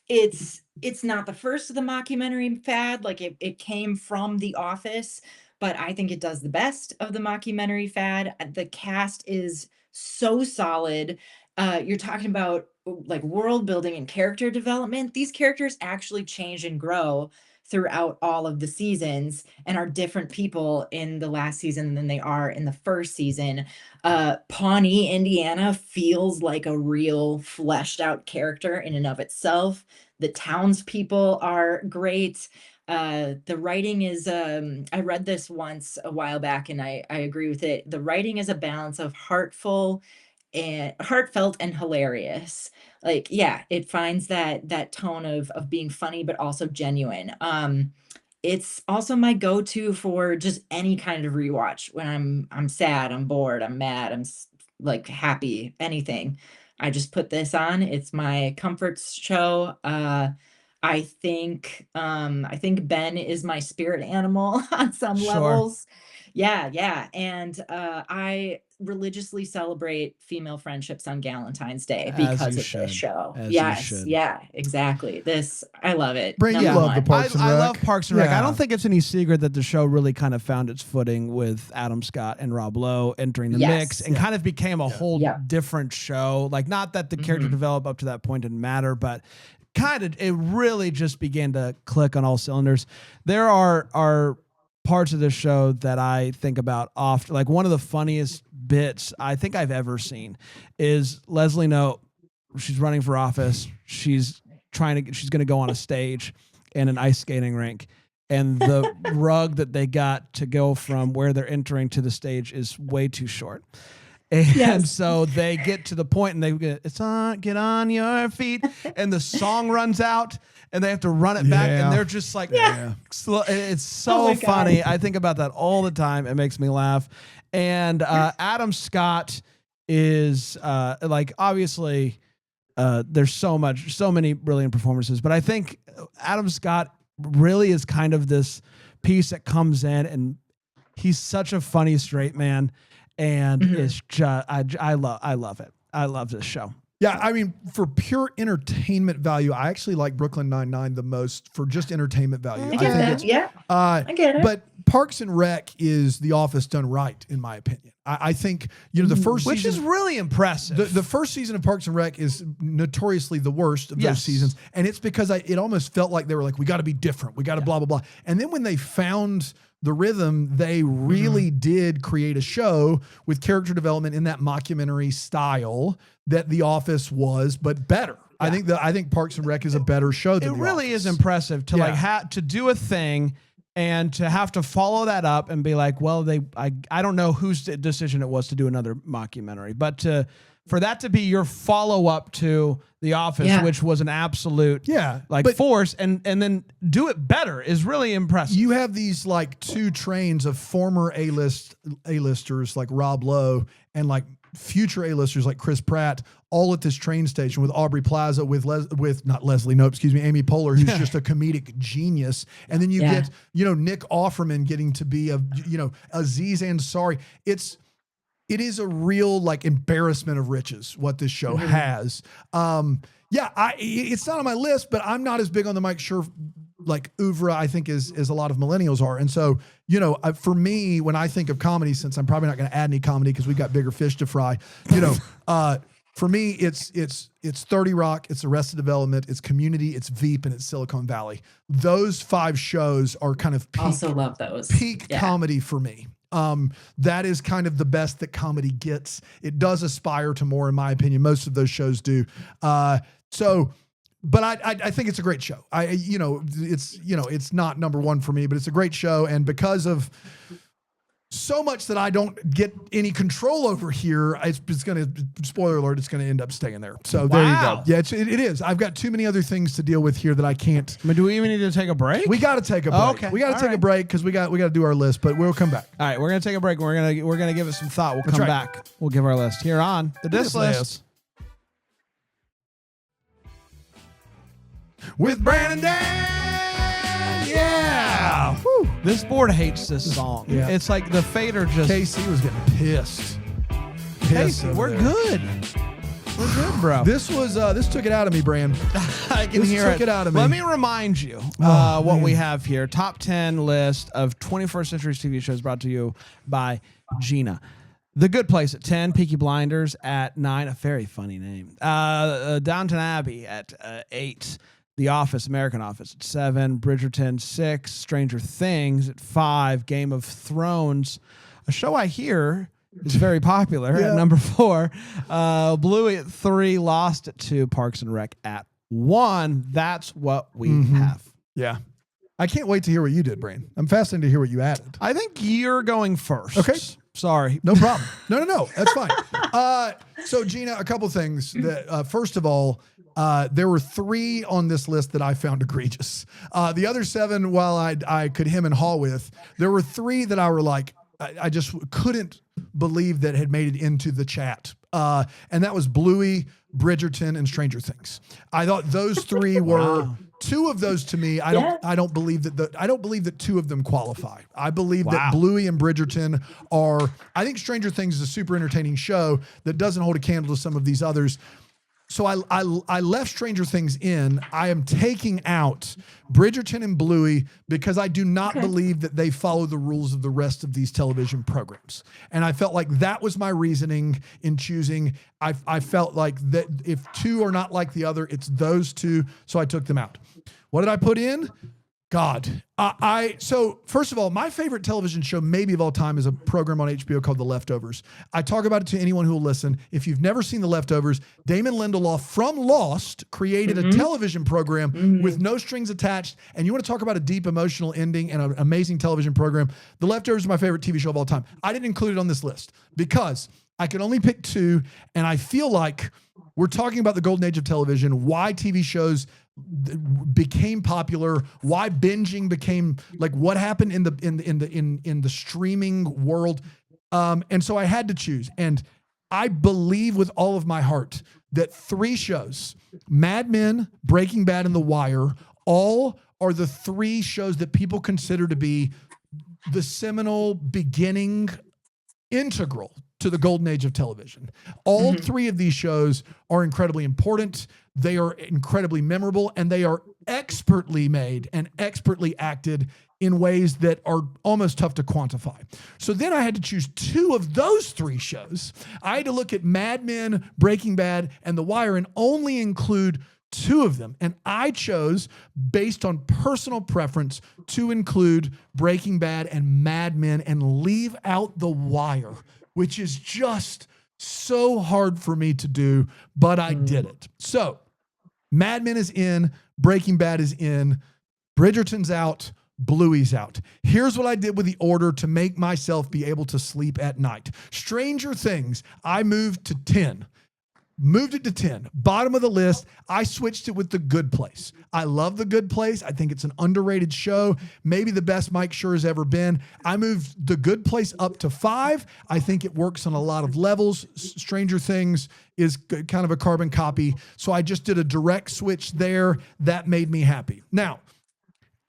It's not the first of the mockumentary fad. Like it came from The Office, but I think it does the best of the mockumentary fad. The cast is so solid. You're talking about like world building and character development. These characters actually change and grow throughout all of the seasons and are different people in the last season than they are in the first season. Pawnee, Indiana feels like a real fleshed out character in and of itself. The townspeople are great. The writing is, I read this once a while back and I agree with it. The writing is a balance of heartfelt and hilarious. Like, yeah, it finds that tone of being funny, but also genuine. It's also my go-to for just any kind of rewatch when I'm sad, I'm bored, I'm mad, like happy, anything. I just put this on. It's my comfort show. I think Ben is my spirit animal on some Sure. levels. Yeah, yeah. And I religiously celebrate female friendships on Valentine's Day As because you of this should. show. As you Yes, should. yeah, exactly. This I love it. Brain, you Number love the one. Parks and I Rec. love Parks and Rec. I Yeah. don't think it's any secret that the show really kind of found its footing with Adam Scott and Rob Lowe entering the mix, Yes. and kind of became a whole Yeah. different show. Like, not that the character Mhm. developed up to that point didn't matter, but kind of it really just began to click on all cylinders. There are parts of this show that I think about often. Like, one of the funniest bits I think I've ever seen is Leslie Knope. She's running for office. She's going to go on a stage in an ice skating rink. And the rug that they got to go from where they're entering to the stage is way too short. And Yes. so they get to the point and they get on your feet, and the song runs out and they have to run it back, Yeah. and they're just like, Yeah. it's so Oh my God. funny. I think about that all the time. It makes me laugh. And Adam Scott is like, obviously there's so many brilliant performances, but I think Adam Scott really is kind of this piece that comes in, and he's such a funny straight man. And Mhm. it's just, I love it. I love this show. Yeah, I mean, for pure entertainment value, I actually like Brooklyn Nine-Nine the most for just entertainment value. I I get think that. it's Yeah, uh, I get it. but Parks and Rec is The Office done right, in my opinion. I think, you know, the first Which season, is really impressive. the first season of Parks and Rec is notoriously the worst of Yes. those seasons. And it's because it almost felt like they were like, we got to be different. We got to blah, blah, blah. And then when they found the rhythm, they really did create a show with character development in that mockumentary style that The Office was, but better. I think Parks and Rec is a better show than it The really Office. is impressive to Yeah. to do a thing and to have to follow that up and be like, well, I don't know whose decision it was to do another mockumentary, but for that to be your follow up to The Office, Yeah. which was an absolute but force, and then do it better is really impressive. you have these like two trains of former A-listers like Rob Lowe and like future A-listers like Chris Pratt, all at this train station with Aubrey Plaza, with not Leslie Knope, excuse me, Amy Poehler, who's just a comedic genius. And then you Yeah. get, Nick Offerman getting to be Aziz Ansari. It is a real like embarrassment of riches what this show has. It's not on my list, but I'm not as big on the Mike Schur like oeuvre, I think, as a lot of millennials are. And so, for me, when I think of comedy, since I'm probably not going to add any comedy because we've got bigger fish to fry, for me, it's 30 Rock, it's Arrested Development, it's Community, it's Veep, and it's Silicon Valley. Those 5 shows are kind of Also love those. peak Yeah. comedy for me. That is kind of the best that comedy gets. It does aspire to more, in my opinion. Most of those shows do. But I think it's a great show. It's not number one for me, but it's a great show. And because of so much that I don't get any control over here, it's going to, spoiler alert, it's going to end up staying there. So there you Wow. go. Yeah, it is. I've got too many other things to deal with here that I can't. I mean, do we even need to take a break? We got to take a break. Okay. We got to All take a right. break because we got to do our list, but we'll come back. All right, we're gonna take a break. We're gonna give it some thought. We'll come right. back. We'll give our list here on the Diss List. With Brandon Dan. Yeah. Whew. This board hates this song. Yeah. It's like the fader just. KC was getting pissed. Casey, over we're there. good. We're good, bro. This took it out of me, Brand. I can this hear took it out of me. Let me remind you Oh, what man. we have here. Top 10 list of 21st century TV shows brought to you by Gina. The Good Place at 10, Peaky Blinders at 9, a very funny name. Downton Abbey at 8, The Office, American Office at 7, Bridgerton 6, Stranger Things at 5, Game of Thrones, a show I hear is very popular Yeah. at number 4, Bluey at 3, Lost at 2, Parks and Rec at 1. That's what we have. Yeah. I can't wait to hear what you did, Brand. I'm fascinated to hear what you added. I think you're going first. Okay. Sorry. No problem. No. That's fine. So Gina, a couple things that, first of all, there were 3 on this list that I found egregious. The other 7, while I could hem and haw with, there were 3 that I were like, I just couldn't believe that had made it into the chat. And that was Bluey, Bridgerton, and Stranger Things. I thought those 3 were two of those to me, I don't believe that two of them qualify. I believe that Bluey and Bridgerton are, I think Stranger Things is a super entertaining show that doesn't hold a candle to some of these others. So I left Stranger Things in. I am taking out Bridgerton and Bluey because I do not believe that they follow the rules of the rest of these television programs. And I felt like that was my reasoning in choosing. I felt like that if two are not like the other, it's those two. So I took them out. What did I put in? God. So first of all, my favorite television show maybe of all time is a program on HBO called The Leftovers. I talk about it to anyone who will listen. If you've never seen The Leftovers, Damon Lindelof from Lost created a television program with no strings attached. And you want to talk about a deep emotional ending and an amazing television program. The Leftovers is my favorite TV show of all time. I didn't include it on this list because I could only pick two. And I feel like we're talking about the golden age of television, why TV shows became popular, why binging became like what happened in the streaming world. And so I had to choose. And I believe with all of my heart that three shows, Mad Men, Breaking Bad, and The Wire, all are the three shows that people consider to be the seminal beginning integral to the golden age of television. All three of these shows are incredibly important. They are incredibly memorable, and they are expertly made and expertly acted in ways that are almost tough to quantify. So then I had to choose two of those three shows. I had to look at Mad Men, Breaking Bad, and The Wire and only include two of them. And I chose, based on personal preference, to include Breaking Bad and Mad Men and leave out The Wire, which is just so hard for me to do, but I did it. So Mad Men is in, Breaking Bad is in, Bridgerton's out, Bluey's out. Here's what I did with the order to make myself be able to sleep at night. Stranger Things, I moved to 10. Moved it to 10. Bottom of the list, I switched it with The Good Place. I love The Good Place. I think it's an underrated show. Maybe the best Mike Schur has ever been. I moved The Good Place up to 5. I think it works on a lot of levels. Stranger Things is kind of a carbon copy. So I just did a direct switch there. That made me happy. Now,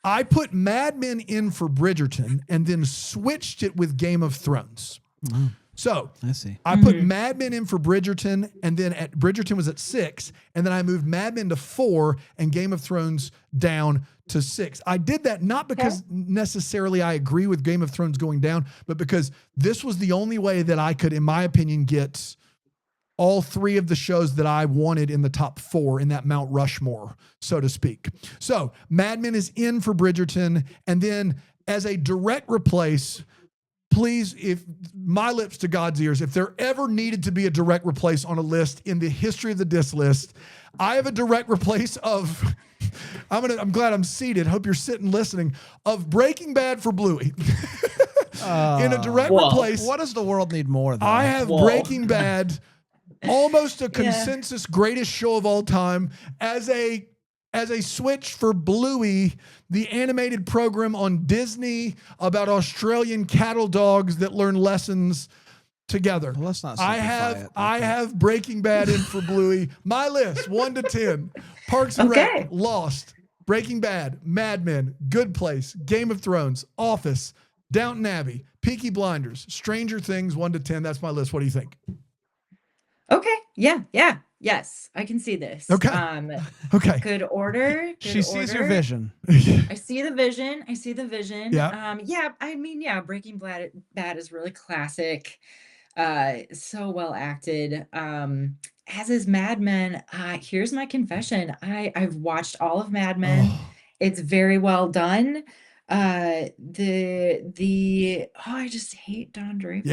I put Mad Men in for Bridgerton and then switched it with Game of Thrones. Wow. So I see. I put Mad Men in for Bridgerton, and then Bridgerton was at 6, and then I moved Mad Men to 4 and Game of Thrones down to 6. I did that not because necessarily I agree with Game of Thrones going down, but because this was the only way that I could, in my opinion, get all three of the shows that I wanted in the top 4 in that Mount Rushmore, so to speak. So Mad Men is in for Bridgerton, and then as a direct replace, please, if my lips to God's ears, if there ever needed to be a direct replace on a list in the history of the disc list, I have a direct replace of, I'm glad I'm seated. Hope you're sitting listening, of Breaking Bad for Bluey. In a direct replace. What does the world need more than? I have Breaking Bad, almost a consensus greatest show of all time, as a switch for Bluey, the animated program on Disney about Australian cattle dogs that learn lessons together. Well, let's not I have Breaking Bad in for Bluey. My list, 1 to 10. Parks and Rec, Lost, Breaking Bad, Mad Men, Good Place, Game of Thrones, Office, Downton Abbey, Peaky Blinders, Stranger Things, 1 to 10. That's my list. What do you think? Okay. Yeah. Yes, I can see this. Okay. Okay. Good order. She sees your vision. I see the vision. Yeah. Breaking Bad is really classic. So well acted. As is Mad Men. Here's my confession. I've watched all of Mad Men. Oh. It's very well done. I just hate Don Draper.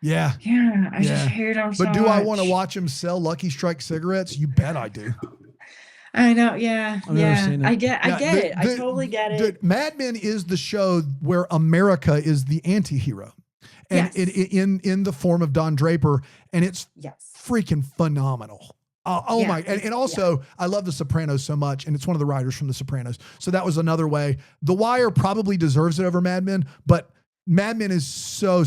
Yeah. I just hate him so But do I much. want to watch him sell Lucky Strike cigarettes? You bet I do. I know. Yeah. I've never seen it. I get it. I totally get it. Dude, Mad Men is the show where America is the anti-hero. And in the form of Don Draper. And it's freaking phenomenal. And also I love The Sopranos so much, and it's one of the writers from The Sopranos. So that was another way. The Wire probably deserves it over Mad Men, but Mad Men is so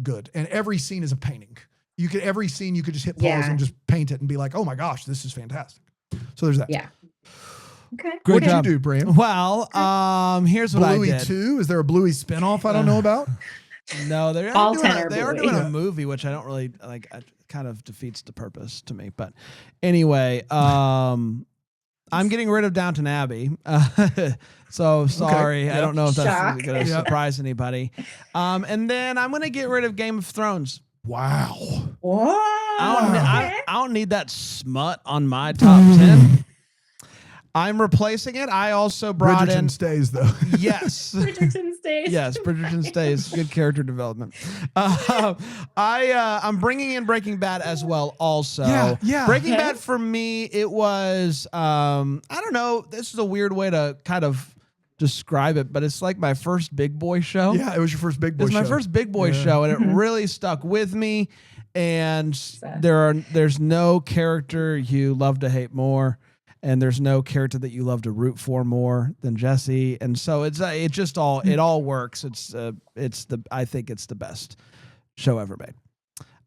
good. And every scene is a painting. Every scene you could just hit pause and just paint it and be like, oh my gosh, this is fantastic. So there's that. Yeah. Okay. Good What'd job. you do, Bram? Well, here's what Bluey I did. 2? Is there a Bluey spinoff I don't know about? No, they All are doing 10 are they are Bluey. doing a movie, which I don't really like. It kind of defeats the purpose to me. But anyway, I'm getting rid of Downton Abbey. So sorry, I Yep. don't know if that's Shock. going to Yep. surprise anybody. And then I'm going to get rid of Game of Thrones. Wow. Whoa. I don't need that smut on my top 10. I'm replacing it. I also brought Bridgerton in stays though. yes. Bridgerton stays. Yes, Bridgerton stays. Good character development. I'm bringing in Breaking Bad as well. Also, Yeah. Breaking Okay. Bad for me, it was I don't know. This is a weird way to kind of describe it, but it's like my first big boy show. Yeah, it was your first big boy It's show. my first big boy Yeah. show, and it really stuck with me. And Sad. there's no character you love to hate more. And there's no character that you love to root for more than Jesse, and so it all works. I think it's the best show ever made.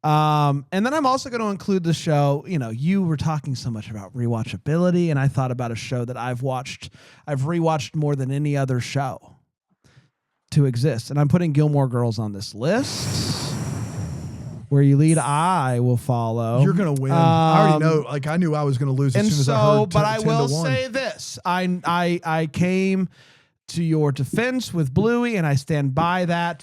And then I'm also going to include the show. You know, you were talking so much about rewatchability, and I thought about a show that I've rewatched more than any other show to exist, and I'm putting Gilmore Girls on this list. Where you lead, I will follow. You're gonna win. I already know. Like I knew I was gonna lose as And soon as so, I heard. but I 10 will to 1. say this: I came to your defense with Bluey, and I stand by that.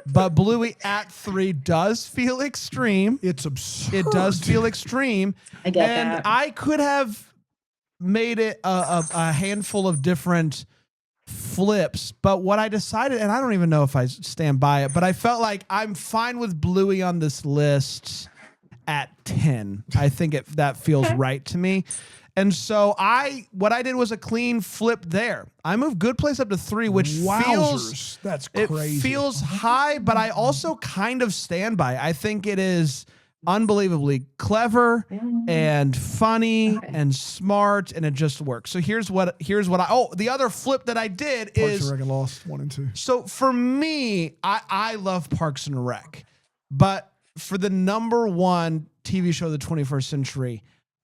But Bluey at 3 does feel extreme. It's absurd. It does feel extreme, I get and that. I could have made it a handful of different flips, but what I decided, and I don't even know if I stand by it, but I felt like I'm fine with Bluey on this list at 10. I think that feels right to me. And so what I did was a clean flip there. I moved Good Place up to 3, which Wowzers. That's crazy. it feels high, but I also kind of stand by. I think it is unbelievably clever and funny and smart, and it just works. So here's what the other flip that I did Parks is and Rec lost 1 and 2. so for me, I love Parks and Rec, but for the number one TV show of the 21st century,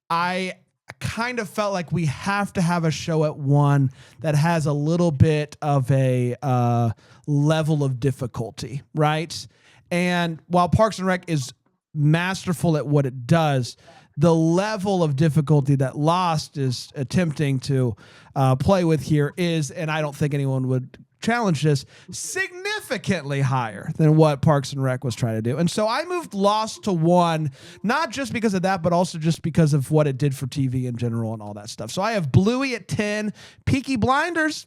I kind of felt like we have to have a show at 1 that has a little bit of a level of difficulty, right? And while Parks and Rec is masterful at what it does, the level of difficulty that Lost is attempting to play with here is, and I don't think anyone would challenge this, significantly higher than what Parks and Rec was trying to do. And so I moved Lost to 1, not just because of that, but also just because of what it did for TV in general and all that stuff. So I have Bluey at 10, Peaky Blinders.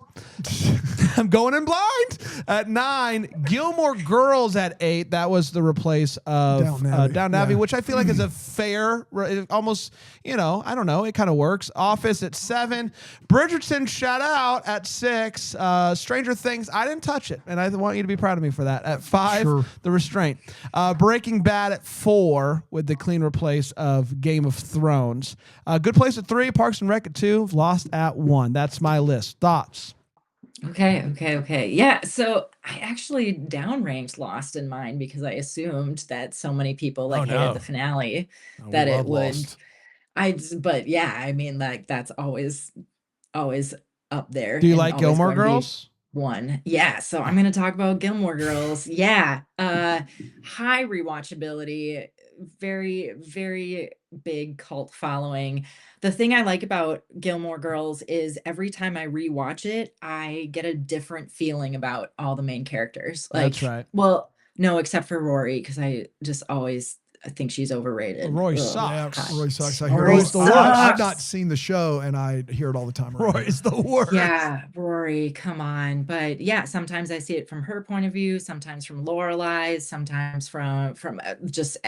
I'm going in blind at 9, Gilmore Girls at 8. That was the replace of Downton Abbey, Yeah. which I feel like is a fair, almost, I don't know, it kind of works. Office at 7, Bridgerton, shout out, at 6, Stranger Things, I didn't touch it, and I want you to be proud of me for that. At 5, Sure. The Restraint. Breaking Bad at 4 with the clean replace of Game of Thrones. Good Place at 3, Parks and Rec at 2, Lost at 1. That's my list. Thoughts? Okay. Yeah, so I actually downranked Lost in mine because I assumed that so many people hated the finale that it would. But yeah, I mean, like that's always up there. Do you and like always Gilmore going to be Girls? One. Yeah, so I'm going to talk about Gilmore Girls. Yeah. High rewatchability, very, very big cult following. The thing I like about Gilmore Girls is every time I rewatch it, I get a different feeling about all the main characters. That's right. Well, no, except for Rory, because I just always think she's overrated. Rory Ugh, sucks. Yeah, God. Roy sucks. I hear Rory's it all. the worst. I've not seen the show, and I hear it all the time. Roy's the worst. Yeah, Rory, come on. But yeah, sometimes I see it from her point of view, sometimes from Lorelai's, sometimes from just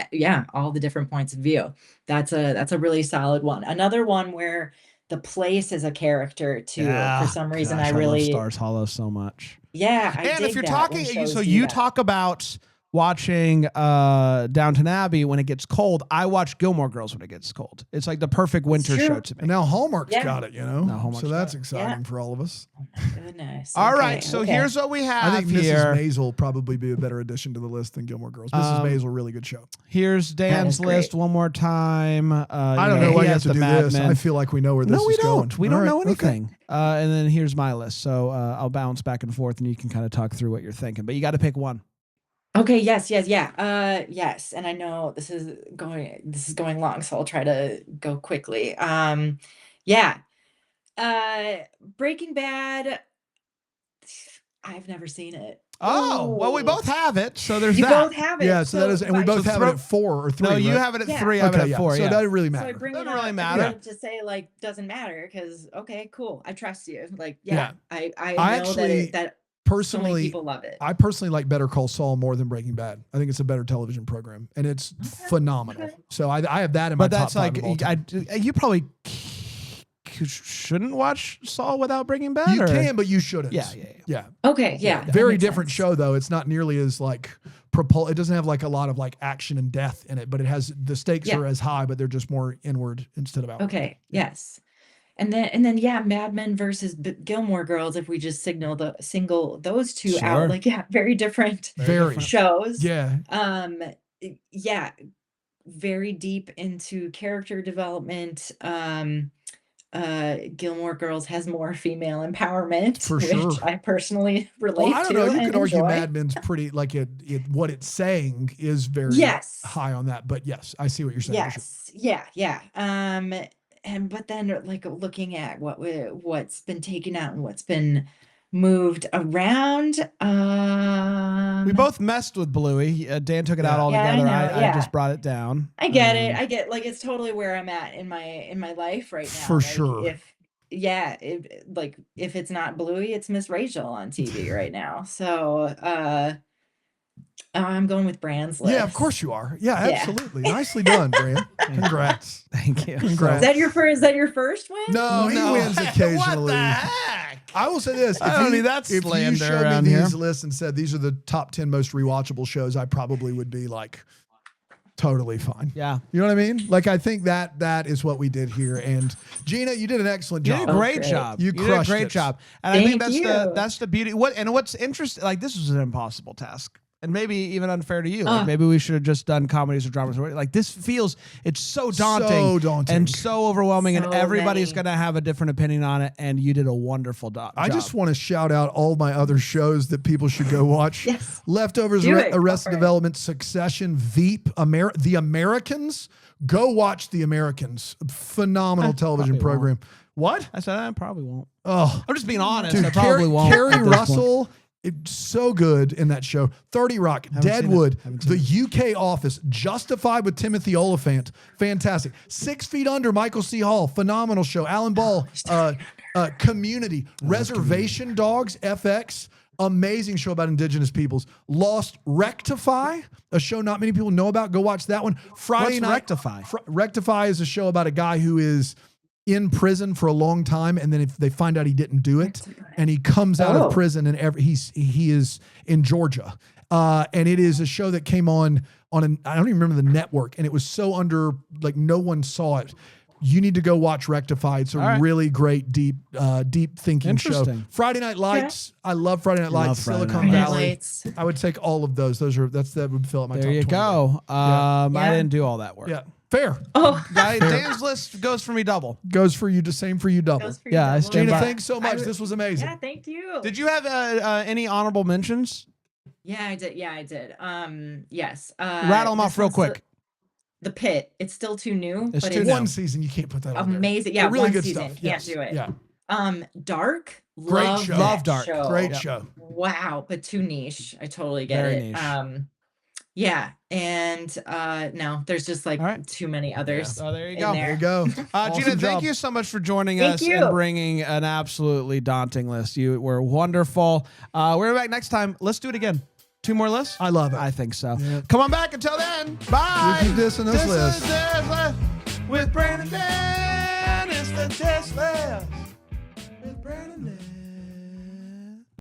all the different points of view. That's a really solid one. Another one where the place is a character too. For some reason, Gosh, I really love Stars Hollow so much. I And if dig you're that talking, when shows so do you that. talk about watching Downton Abbey when it gets cold, I watch Gilmore Girls when it gets cold. It's like the perfect winter true. show to And me. now Hallmark's Yeah. got it, you know? Now Hallmark's so that's got it. exciting Yeah. for all of us. Oh my goodness. All Okay, right, so okay. here's what we have I think Mrs. here. Maisel will probably be a better addition to the list than Gilmore Girls. Mrs. Maisel, really good show. Here's Dan's is great. list one more time. I don't know why he you have has to the do Mad this. Men. I feel like we know where this No, we is going. don't. We All don't right, know okay. anything. And then here's my list. So I'll bounce back and forth, and you can kind of talk through what you're thinking. But you got to pick one. Okay, yes, yeah. Yes, and I know this is going long, so I'll try to go quickly. Yeah. Breaking Bad, I've never seen it. Oh, well, we Ooh. both have it. So there's You that. both have it. Yeah, so that is, and we but- both So have throw- it at 4 or 3. No, you right? have it at Yeah. 3. I have it at 4. So Yeah. it doesn't really So I matter. bring Doesn't it really up matter. to say like doesn't matter because okay, cool. I trust you. Like Yeah. I I know actually that so many Personally, people love it. I personally like Better Call Saul more than Breaking Bad. I think it's a better television program, and it's phenomenal. Okay. So I have that in my But that's top 5 like, of all time. you probably shouldn't watch Saul without Breaking Bad. You or? can, but you shouldn't. Yeah. Okay, yeah. that Very makes different sense. show though. It's not nearly as like it doesn't have like a lot of like action and death in it, but it has the stakes Yeah. are as high, but they're just more inward instead of outward. Okay, yes. And then yeah, Mad Men versus Gilmore Girls. If we just single those two Sure. out, like yeah, very different Very. shows. Yeah. Yeah, very deep into character development. Gilmore Girls has more female empowerment, For which sure. I personally relate Well, I don't to know. You and could argue enjoy. Mad Men's pretty like what it's saying is very Yes. high on that. But yes, I see what you're saying. for sure. Yes, yeah. And but then like looking at what's been taken out and what's been moved around. We both messed with Bluey. Dan took it out Yeah. altogether. Yeah, I know, I yeah. just brought it down. I get it. I get like it's totally where I'm at in my life right now. For Like, sure. If it's not Bluey, it's Miss Rachel on TV right now. So I'm going with Brand's list. Yeah, of course you are. Yeah, Yeah. absolutely. Nicely done, Bran. Congrats. Thank you. Congrats. Is that your first win? No, he No. wins What occasionally. the heck? I will say this: I don't need that if you slander showed around me here. these lists and said these are the top 10 most rewatchable shows, I probably would be like totally fine. Yeah. You know what I mean? Like I think that is what we did here. And Gina, you did an excellent You job. did a great great. job. You did a crushed great it. job. And I think Thank that's the beauty. What's interesting, like this was an impossible task. And maybe even unfair to you. Like Uh. maybe we should have just done comedies or dramas. Like this feels, it's so daunting, So daunting. and so overwhelming, and So everybody's many. going to have a different opinion on it. And you did a wonderful job. I just want to shout out all my other shows that people should go watch. Yes. Leftovers, Do it. Go Arrested for it. Development, Succession, Veep, The Americans. Go watch The Americans. Phenomenal television probably program. What? I said I probably won't. Oh, I'm just being honest. dude, I probably won't. Carrie at this point. Russell. It's so good in that show. 30 Rock, Haven't seen it. Deadwood, Haven't seen The UK Office, Justified with Timothy Oliphant, fantastic. 6 Feet Under, Michael C. Hall, phenomenal show. Alan Ball, Community, Reservation Dogs, FX, amazing show about indigenous peoples. Lost, Rectify, a show not many people know about. Go watch that one. Friday What's night. Rectify? Rectify is a show about a guy who is in prison for a long time, and then if they find out he didn't do it, and he comes out Oh. of prison, and he is in Georgia, and it is a show that came on I don't even remember the network, and it was so under like no one saw it. You need to go watch Rectify. It's a All right. really great deep thinking show. Interesting. Friday Night Lights. I love Friday Night Love Lights. Friday Night Silicon Lights. Valley. Lights. I would take all of those. That would fill out my There top you 20. go. I Yeah. didn't do all that work. Yeah, fair. Oh, Dan's list goes for me double. Goes for you. Same for you. Double. goes for Yeah, you. I stand Gina, by- thanks so much. I- This was amazing. Yeah, thank you. Did you have any honorable mentions? Yeah, I did. Yes. Rattle them this off real one's quick. The Pit. It's still too new, It's but too it's new. One season, you can't put that on there. amazing. Yeah, They're really one good season. stuff. Can't Yes. do it. Yeah, Dark. Great Love show. that Love Dark. show. great Yeah. show. Wow, but too niche. I totally get Very it. niche. Yeah, and no, there's just like All right. too many others. Oh, there you in go. there. There you go. Gina, Awesome thank job. you so much for joining Thank us you. and bringing an absolutely daunting list. You were wonderful. We're back next time. Let's do it again. 2 more lists? I love it. I think so. Yeah. Come on back. Until then, bye. We keep dissing this This list. is this list with Brandon Dan. It's the test list with Brandon Dan.